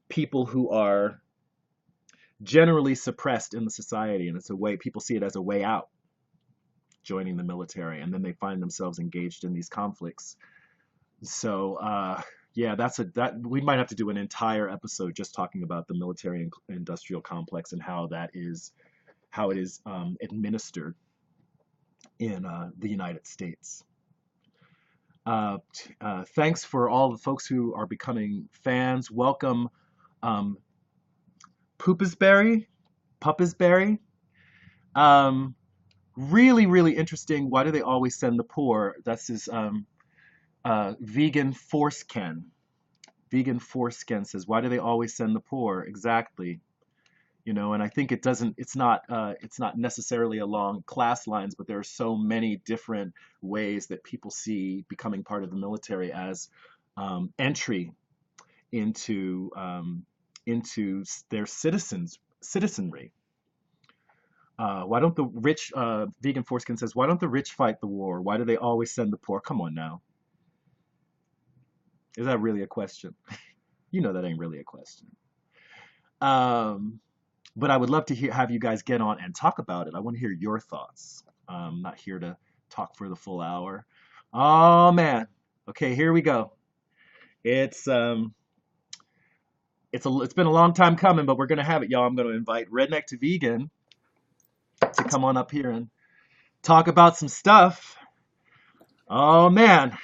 people who are generally suppressed in the society, and it's a way people see it as a way out, joining the military, and then they find themselves engaged in these conflicts. So yeah, that we might have to do an entire episode just talking about the military and industrial complex and how it is administered in the United States. Thanks for all the folks who are becoming fans. Welcome, Poopasberry. Really, really interesting. Why do they always send the poor? That's his Vegan Foreskin. Vegan Foreskin says, why do they always send the poor? Exactly. And I think it's not necessarily along class lines, but there are so many different ways that people see becoming part of the military as entry into their citizenry. Why don't the rich, Vegan Foreskin says, why don't the rich fight the war? Why do they always send the poor? Come on now. Is that really a question? That ain't really a question. But I would love to have you guys get on and talk about it. I want to hear your thoughts. I'm not here to talk for the full hour. Oh man. Okay, here we go. It's been a long time coming, but we're gonna have it, y'all. I'm gonna invite Redneck2vegan to come on up here and talk about some stuff. Oh man.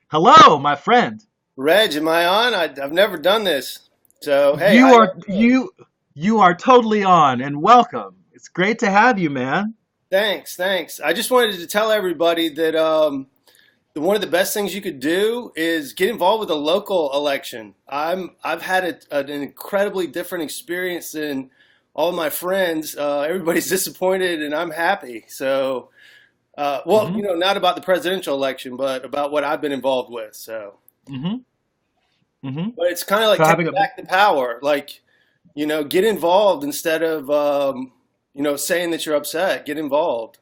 Hello, my friend. Reg, am I on? I've never done this. So, hey. You are totally on, and welcome. It's great to have you, man. Thanks. I just wanted to tell everybody that one of the best things you could do is get involved with a local election. I've had an incredibly different experience than all my friends. Everybody's disappointed, and I'm happy. So, not about the presidential election, but about what I've been involved with. So, but it's kind of like taking back the power. Like, Get involved instead of, saying that you're upset. Get involved.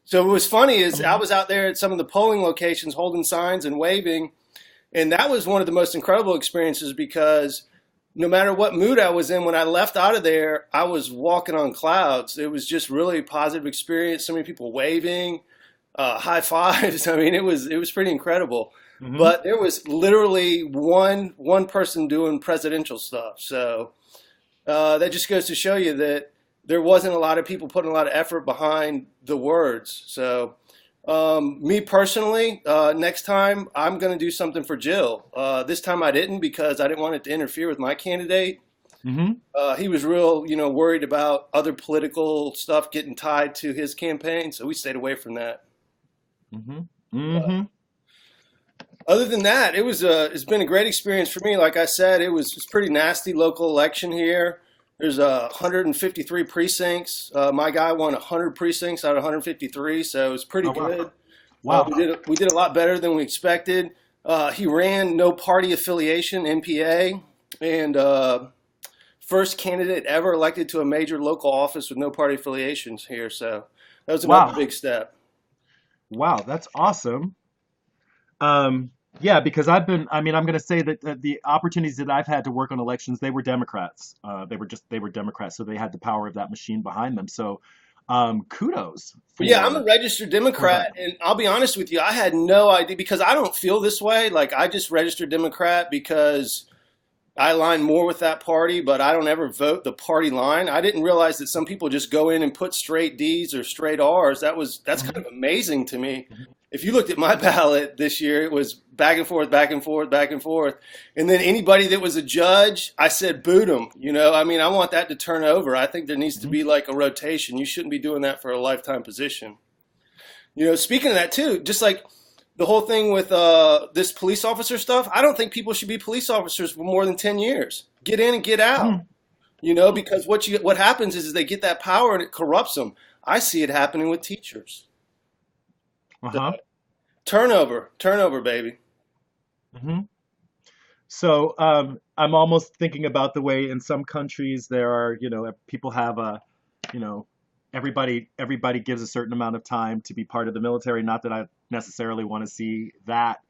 So what was funny is I was out there at some of the polling locations holding signs and waving, and that was one of the most incredible experiences because no matter what mood I was in, when I left out of there, I was walking on clouds. It was just really a positive experience. So many people waving, high fives. I mean, it was pretty incredible. Hmm. But there was literally one person doing presidential stuff. So that just goes to show you that there wasn't a lot of people putting a lot of effort behind the words. So me personally, next time I'm going to do something for Jill. This time I didn't because I didn't want it to interfere with my candidate. Hmm. He was real, worried about other political stuff getting tied to his campaign. So we stayed away from that. Hmm. But Hmm. other than that, it's been a great experience for me. Like I said, it's pretty nasty local election here. There's 153 precincts. My guy won 100 precincts out of 153, so it was pretty Oh, wow. good. Wow. We did a lot better than we expected. He ran no party affiliation, NPA, and first candidate ever elected to a major local office with no party affiliations here. So that was another Wow. big step. Wow, that's awesome. Yeah, because I'm going to say that the opportunities that I've had to work on elections, they were Democrats. They were Democrats, so they had the power of that machine behind them. So, kudos But yeah, I'm a for registered that. Democrat, and I'll be honest with you, I had no idea because I don't feel this way. Like I just registered Democrat because I align more with that party, but I don't ever vote the party line. I didn't realize that some people just go in and put straight D's or straight R's. That's kind Hmm. of amazing to me. If you looked at my ballot this year, it was back and forth, back and forth, back and forth. And then anybody that was a judge, I said boot them. I mean, I want that to turn over. I think there needs to Hmm. be like a rotation. You shouldn't be doing that for a lifetime position. Speaking of that too, just like the whole thing with this police officer stuff, I don't think people should be police officers for more than 10 years. Get in and get out. Hmm. Because what happens is they get that power and it corrupts them. I see it happening with teachers. So, Uh-huh. turnover, baby. Hmm. So, I'm almost thinking about the way in some countries there are, people have you know, everybody gives a certain amount of time to be part of the military. Not that I necessarily want to see that,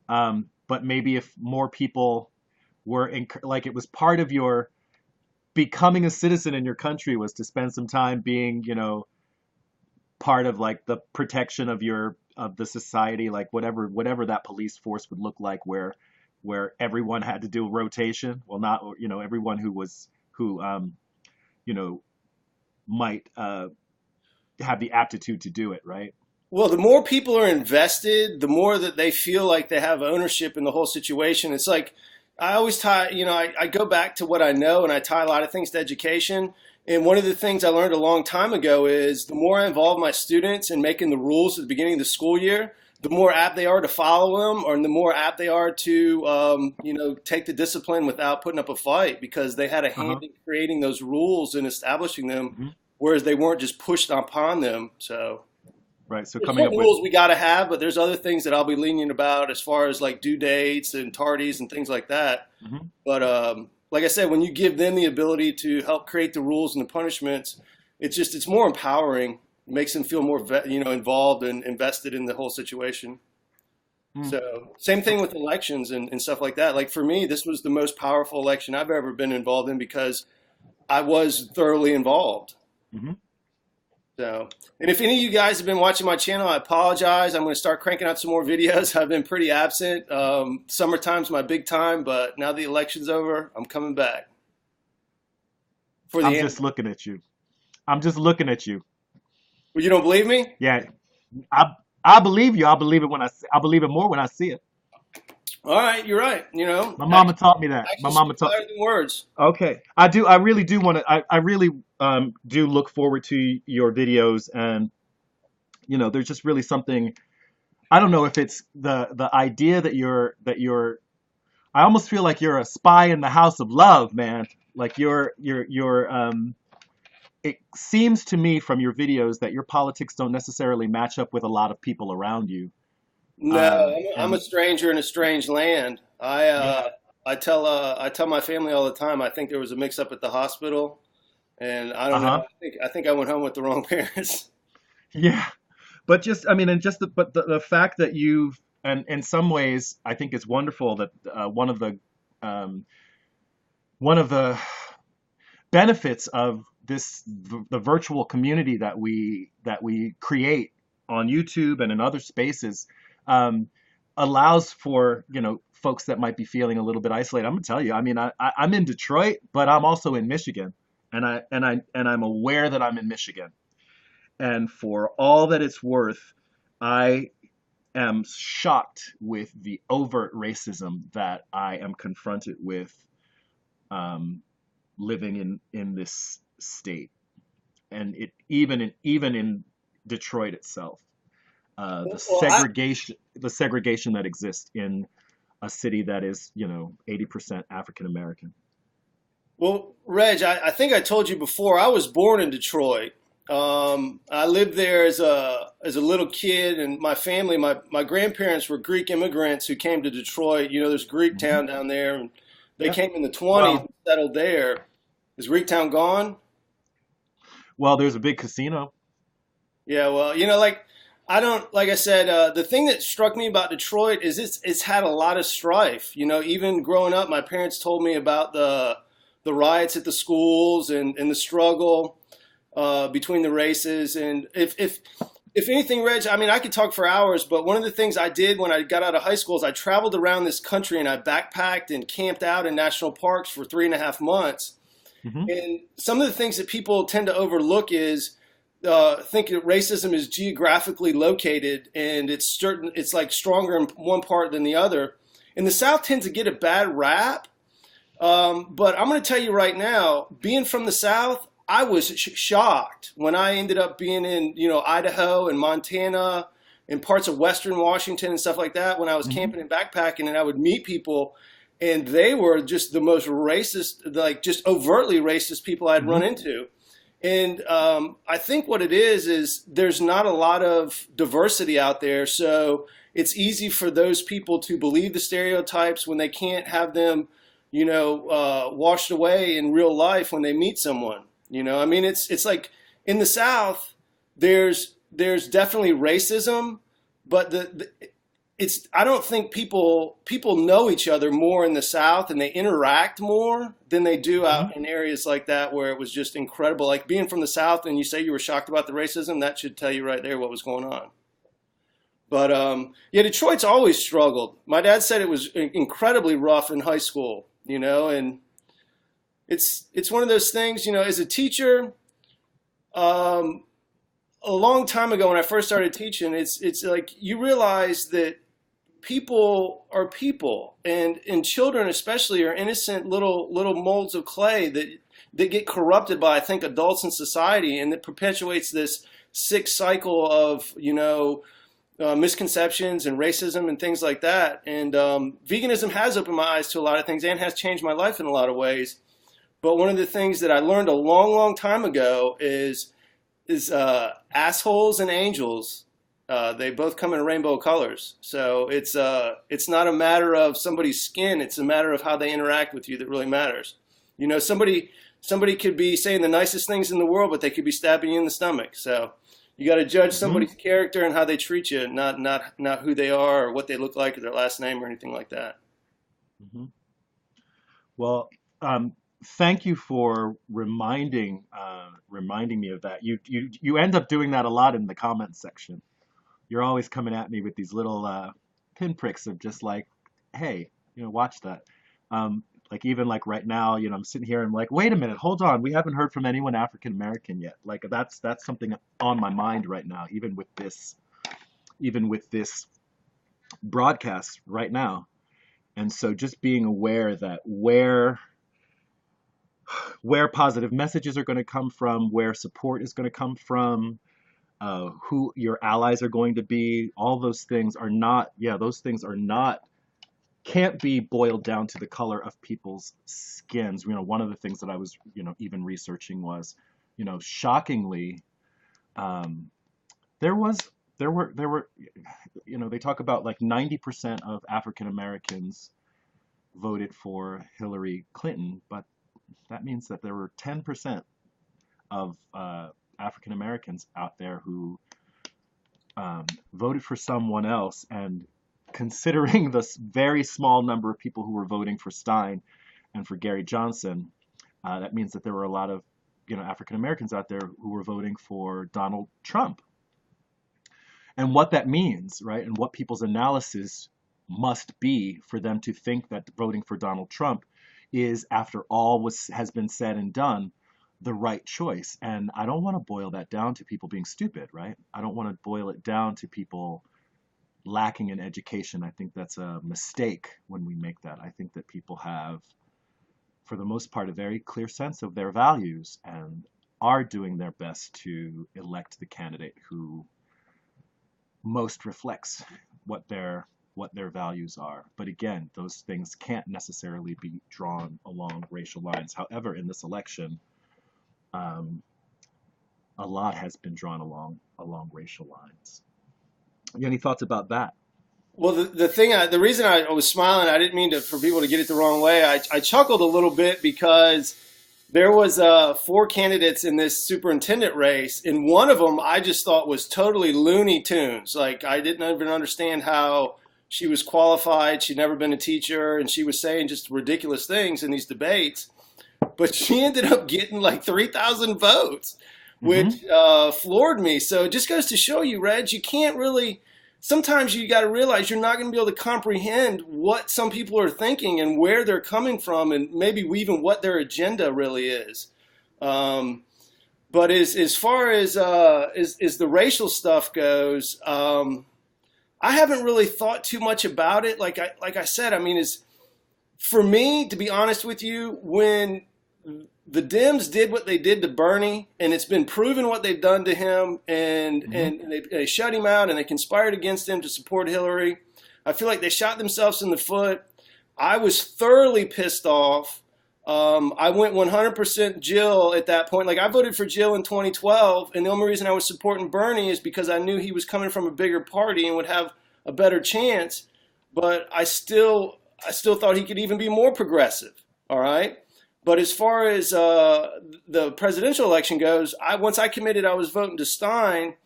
but maybe if more people were like it was part of your becoming a citizen in your country was to spend some time being, part of like the protection of the society, like whatever that police force would look like, where everyone had to do a rotation. Well, not, everyone who you know might have the aptitude to do it, right? Well, the more people are invested, the more that they feel like they have ownership in the whole situation. It's like I always tie, I go back to what I know and I tie a lot of things to education. And one of the things I learned a long time ago is the more I involve my students in making the rules at the beginning of the school year, the more apt they are to follow them, or the more apt they are to, take the discipline without putting up a fight because they had a hand Uh-huh. in creating those rules and establishing them, Hmm. whereas they weren't just pushed upon them. So Right. So there's coming up certain with. rules we got to have, but there's other things that I'll be lenient about as far as like due dates and tardies and things like that. Mhm. But like I said, when you give them the ability to help create the rules and the punishments, it's more empowering. It makes them feel more involved and invested in the whole situation. Mm. So same thing with elections and stuff like that. Like for me, this was the most powerful election I've ever been involved in because I was thoroughly involved. Mhm. So, and if any of you guys have been watching my channel, I apologize. I'm going to start cranking out some more videos. I've been pretty absent. Summertime's my big time, but now the election's over, I'm coming back for the I'm end. just looking at you. I'm just looking at you. Well, you don't believe me? Yeah, I believe you. I believe it I believe it more when I see it. All right, you're right. My mama taught me that. My Actions mama speak taught. louder than words. Okay, I do. I really do want to. I really do look forward to your videos, and there's just really something. I don't know if it's the idea that you're. I almost feel like you're a spy in the house of love, man. Like you're. It seems to me from your videos that your politics don't necessarily match up with a lot of people around you. No, I'm a And stranger in a strange land. yeah. I tell my family all the time. I think there was a mix up at the hospital, and I don't know. Uh-huh. I think I went home with the wrong parents. Yeah. But just, I mean, and just the fact that you've, and in some ways, I think it's wonderful that um, one of the benefits of the virtual community that we create on YouTube and in other spaces, um, allows for, folks that might be feeling a little bit isolated. I'm gonna tell you, I mean, I'm in Detroit, but I'm also in Michigan, and I'm aware that I'm in Michigan. And for all that it's worth, I am shocked with the overt racism that I am confronted with, um, living in this state, and even in Detroit itself, Well, the segregation that exists in a city that is 80% African American. Reg, I think I told you before. I was born in Detroit. I lived there as a little kid, and my family, my grandparents were Greek immigrants who came to Detroit. There's Greek Hmm. town down there, and they Yeah. came in the 20s and Well, settled there. Is Greek town gone? there's a big casino. Yeah, well, like I don't like I said, the thing that struck me about Detroit is it's had a lot of strife. Even growing up, my parents told me about the riots at the schools and the struggle between the races. And if anything, Reg, I mean, I could talk for hours, but one of the things I did when I got out of high school is I traveled around this country and I backpacked and camped out in national parks for 3.5 months. Hmm. And some of the things that people tend to overlook is think that racism is geographically located and it's like stronger in one part than the other. And the South tends to get a bad rap. But I'm going to tell you right now, being from the South, I was shocked when I ended up being in, Idaho and Montana and parts of Western Washington and stuff like that when I was Hmm. camping and backpacking, and I would meet people and they were just the most racist, like just overtly racist people I'd run Hmm. into. And I think what it is there's not a lot of diversity out there. So it's easy for those people to believe the stereotypes when they can't have them, washed away in real life when they meet someone. I mean, it's like in the South, there's definitely racism, but it's I don't think people know each other more in the South and they interact more than they do Hmm. out in areas like that where it was just incredible. Like being from the South and you say you were shocked about the racism, that should tell you right there what was going on. But yeah, Detroit's always struggled. My dad said it was incredibly rough in high school, and it's one of those things, as a teacher, um, a long time ago when I first started teaching, it's like you realize that people are people, and children especially are innocent little molds of clay that get corrupted by I think adults in society, and that perpetuates this sick cycle of misconceptions and racism and things like that. And veganism has opened my eyes to a lot of things and has changed my life in a lot of ways. But one of the things that I learned a long time ago is assholes and angels. They both come in rainbow colors. So it's not a matter of somebody's skin. It's a matter of how they interact with you that really matters. Somebody could be saying the nicest things in the world, but they could be stabbing you in the stomach. So you got to judge Hmm. somebody's character and how they treat you, not who they are or what they look like or their last name or anything like that. Hmm. Well, thank you for reminding me of that. You end up doing that a lot in the comments section. You're always coming at me with these little pinpricks of just like, hey, watch that. Like even like right now, I'm sitting here and I'm like, wait a minute, hold on, we haven't heard from anyone African American yet. Like that's something on my mind right now, even with this broadcast right now. And so just being aware that where positive messages are going to come from, where support is going to come from, who your allies are going to be, all those things are not, yeah, those things are not, can't be boiled down to the color of people's skins. One of the things that I was, even researching was, shockingly, um, there was, there were, they talk about like 90% of African Americans voted for Hillary Clinton, but that means that there were 10% of African Americans out there who voted for someone else. And considering the very small number of people who were voting for Stein and for Gary Johnson, that means that there were a lot of African Americans out there who were voting for Donald Trump. And what that means, right, and what people's analysis must be for them to think that voting for Donald Trump is, after all has been said and done, the right choice. And I don't want to boil that down to people being stupid, right? I don't want to boil it down to people lacking in education. I think that's a mistake when we make that. I think that people have, for the most part, a very clear sense of their values and are doing their best to elect the candidate who most reflects what their values are. But again, those things can't necessarily be drawn along racial lines. However, in this election, a lot has been drawn along racial lines. You have any thoughts about that? Well, the reason I was smiling, I didn't mean for people to get it the wrong way. I chuckled a little bit because there was 4 candidates in this superintendent race, and one of them I just thought was totally Looney Tunes. Like, I didn't even understand how she was qualified. She'd never been a teacher, and she was saying just ridiculous things in these debates. But she ended up getting like 3,000 votes, which floored me. So it just goes to show you, Reg, you can't really. Sometimes you got to realize you're not going to be able to comprehend what some people are thinking and where they're coming from, and maybe even what their agenda really is. But as far as the racial stuff goes, I haven't really thought too much about it. Like I said, I mean, for me, to be honest with you, when the Dems did what they did to Bernie, and it's been proven what they've done to him, and they shut him out, and they conspired against him to support Hillary. I feel like they shot themselves in the foot. I was thoroughly pissed off. I went 100% Jill at that point. Like, I voted for Jill in 2012, and the only reason I was supporting Bernie is because I knew he was coming from a bigger party and would have a better chance. But I still thought he could even be more progressive. All right. But as far as the presidential election goes, once I committed I was voting to Stein,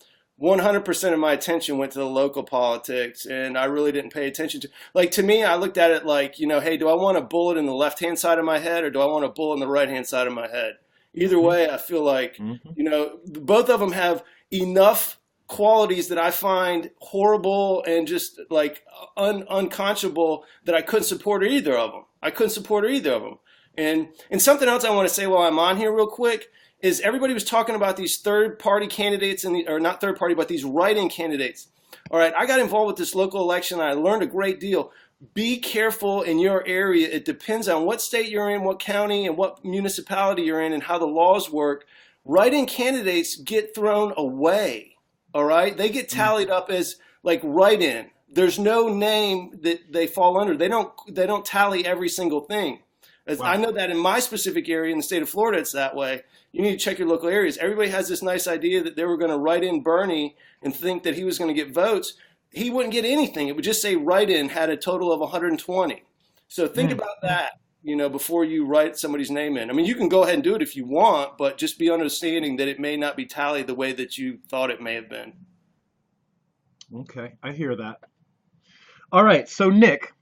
100% of my attention went to the local politics, and I really didn't pay attention to. Like, to me, I looked at it like, hey, do I want a bullet in the left-hand side of my head, or do I want a bullet in the right-hand side of my head? Either way, I feel like, both of them have enough qualities that I find horrible and just like unconscionable that I couldn't support either of them. And something else I want to say while I'm on here real quick is everybody was talking about these third-party candidates, or not third-party, but these write-in candidates. All right, I got involved with this local election, and I learned a great deal. Be careful in your area. It depends on what state you're in, what county, and what municipality you're in, and how the laws work. Write-in candidates get thrown away, all right? They get tallied up as, like, write-in. There's no name that they fall under. They don't tally every single thing. Wow. I know that in my specific area in the state of Florida, it's that way. You need to check your local areas. Everybody has this nice idea that they were going to write in Bernie and think that he was going to get votes. He wouldn't get anything. It would just say write-in had a total of 120. So think about that, before you write somebody's name in. I mean, you can go ahead and do it if you want, but just be understanding that it may not be tallied the way that you thought it may have been. Okay, I hear that. All right, so Nick,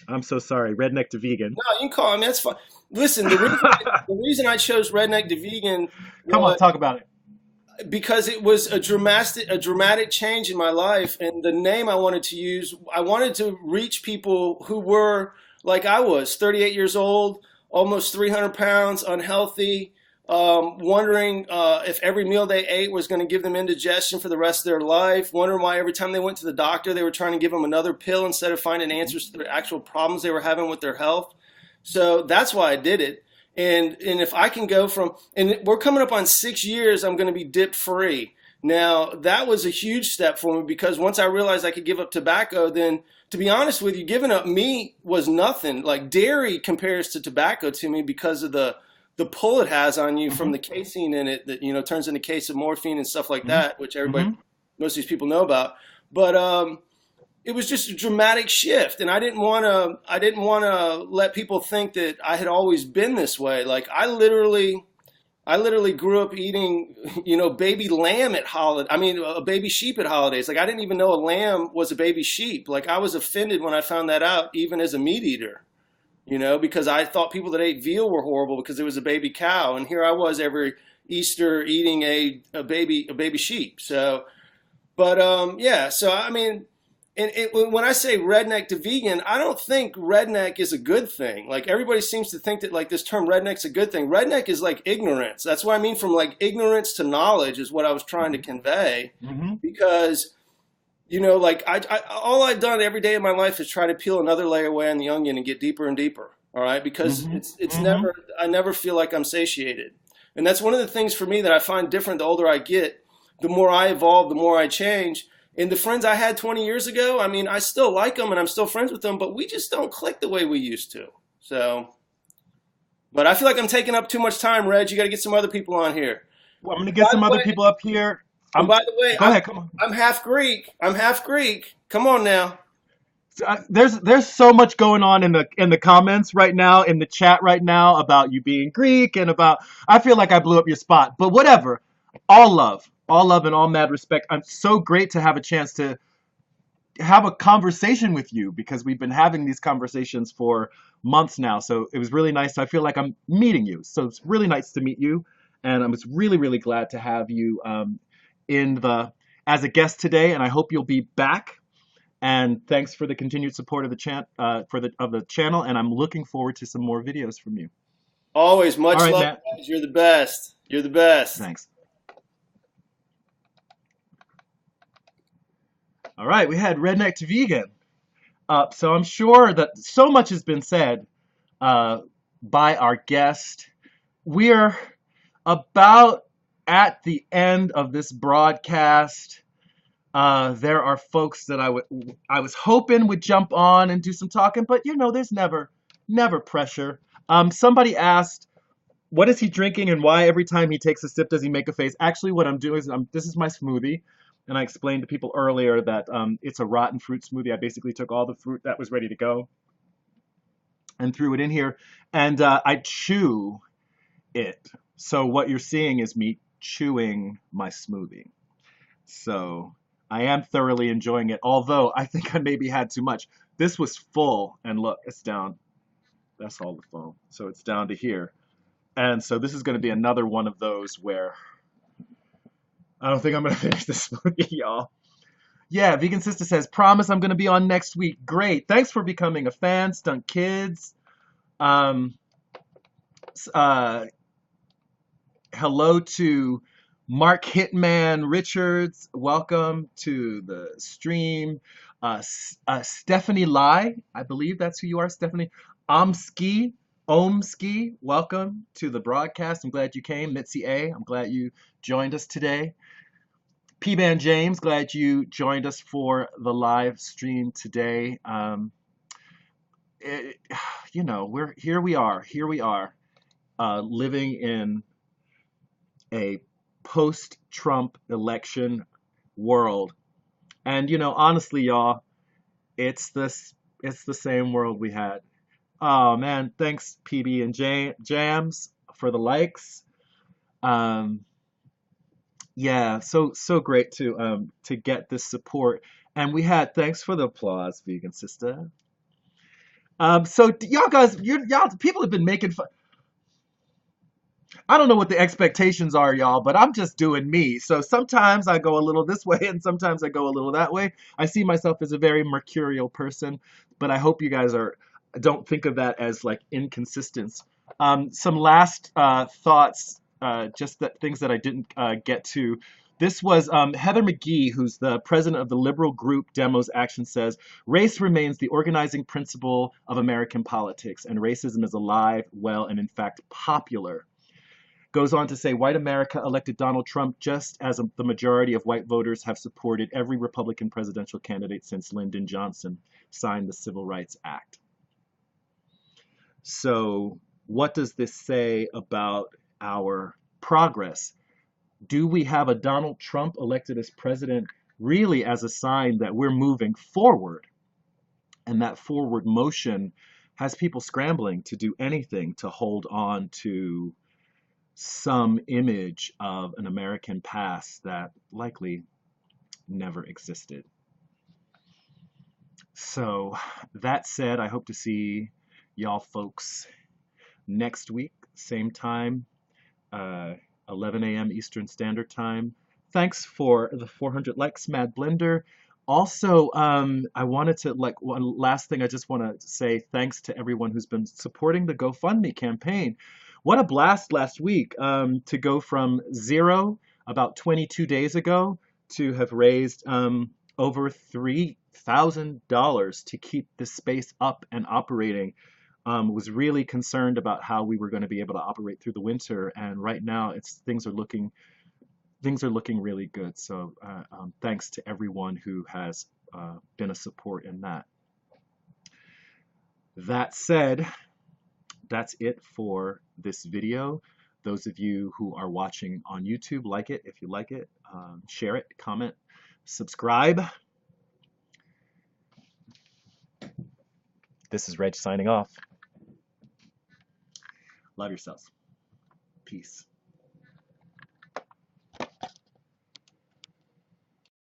I'm so sorry, redneck2vegan. No, you can call me. That's fine. Listen, the reason I chose redneck2vegan. Come on, talk about it. Because it was a dramatic change in my life, and the name I wanted to use, I wanted to reach people who were like I was, 38 years old, almost 300 pounds, unhealthy, wondering if every meal they ate was going to give them indigestion for the rest of their life, wondering why every time they went to the doctor they were trying to give them another pill instead of finding answers to their actual problems they were having with their health. So that's why I did it. And if I can go from, and we're coming up on 6 years, I'm going to be dip free. Now, that was a huge step for me, because once I realized I could give up tobacco, then to be honest with you, giving up meat was nothing. Like, dairy compares to tobacco to me because of the pull it has on you from the casein in it that, turns into case of morphine and stuff like that, which most of these people know about. But it was just a dramatic shift, and I didn't want to let people think that I had always been this way. Like I literally grew up eating, baby lamb at holiday. I mean, a baby sheep at holidays. Like I didn't even know a lamb was a baby sheep. Like I was offended when I found that out, even as a meat eater, because I thought people that ate veal were horrible because it was a baby cow, and here I was every Easter eating a baby sheep. So, but yeah. So I mean, when I say redneck to vegan, I don't think redneck is a good thing. Like everybody seems to think that like this term redneck's a good thing. Redneck is like ignorance. That's what I mean, from like ignorance to knowledge is what I was trying to convey. Mm-hmm. Because like all I've done every day of my life is try to peel another layer away on the onion and get deeper and deeper. All right, because Mm-hmm. it's Mm-hmm. never I never feel like I'm satiated, and that's one of the things for me that I find different the older I get. The more I evolve, the more I change. And the friends I had 20 years ago, I mean, I still like them and I'm still friends with them, but we just don't click the way we used to. So, but I feel like I'm taking up too much time, Reg. You got to get some other people on here. Well, I'm gonna get By some the other way, people up here. and by the way, Go ahead, come on. I'm half Greek. I'm half Greek. Come on now. There's so much going on in the comments right now, in the chat right now, about you being Greek and about. I feel like I blew up your spot, but whatever. All love, and all mad respect. I'm so great to have a chance to have a conversation with you because we've been having these conversations for months now. So it was really nice. I feel like I'm meeting you. So it's really nice to meet you, and I was really really glad to have you in the as a guest today. And I hope you'll be back. And thanks for the continued support of the channel. And I'm looking forward to some more videos from you. Always All much right, love. Matt. Guys. You're the best. You're the best. Thanks. All right, we had redneck to vegan up, so I'm sure that so much has been said by our guest. We're about at the end of this broadcast. There are folks that I was hoping would jump on and do some talking, but there's never pressure. Somebody asked, what is he drinking and why every time he takes a sip does he make a face? Actually, what I'm doing is this is my smoothie. And I explained to people earlier that it's a rotten fruit smoothie. I basically took all the fruit that was ready to go and threw it in here. And I chew it. So what you're seeing is me chewing my smoothie. So I am thoroughly enjoying it, although I think I maybe had too much. This was full, and look, it's down. That's all the foam. So it's down to here. And so this is going to be another one of those where I don't think I'm going to finish this smoothie, y'all. Yeah, Vegan Sister says, promise I'm going to be on next week. Great. Thanks for becoming a fan, Stunt Kids. Hello to Mark Hitman Richards. Welcome to the stream. Stephanie Lai, I believe that's who you are, Stephanie. Omski, welcome to the broadcast. I'm glad you came. Mitzi A, I'm glad you joined us today. P-Ban James, glad you joined us for the live stream today. We are living in a post-Trump election world, and honestly, y'all, it's the same world we had. Oh man, thanks PB and Jams for the likes. Yeah, so great to get this support, and we had thanks for the applause, Vegan Sister. So y'all guys, people have been making fun. I don't know what the expectations are, y'all, but I'm just doing me. So sometimes I go a little this way, and sometimes I go a little that way. I see myself as a very mercurial person, but I hope you guys don't think of that as like inconsistent. Some last thoughts. Just things that I didn't get to. This was Heather McGhee, who's the president of the liberal group Demos Action, says, race remains the organizing principle of American politics, and racism is alive, well, and in fact popular. Goes on to say, white America elected Donald Trump just as the majority of white voters have supported every Republican presidential candidate since Lyndon Johnson signed the Civil Rights Act. So what does this say about our progress? Do we have a Donald Trump elected as president really as a sign that we're moving forward. And that forward motion has people scrambling to do anything to hold on to some image of an American past that likely never existed. So that said, I hope to see y'all folks next week, same time, 11 a.m. Eastern Standard Time. Thanks for the 400 likes, Mad Blender. Also, I wanted to, like, one last thing, I just want to say thanks to everyone who's been supporting the GoFundMe campaign. What a blast last week to go from zero about 22 days ago to have raised over $3,000 to keep this space up and operating. Was really concerned about how we were going to be able to operate through the winter, and right now things are looking really good. So thanks to everyone who has been a support in that. That said, that's it for this video. Those of you who are watching on YouTube, like it if you like it, share it, comment, subscribe. This is Reg signing off. Love yourselves. Peace.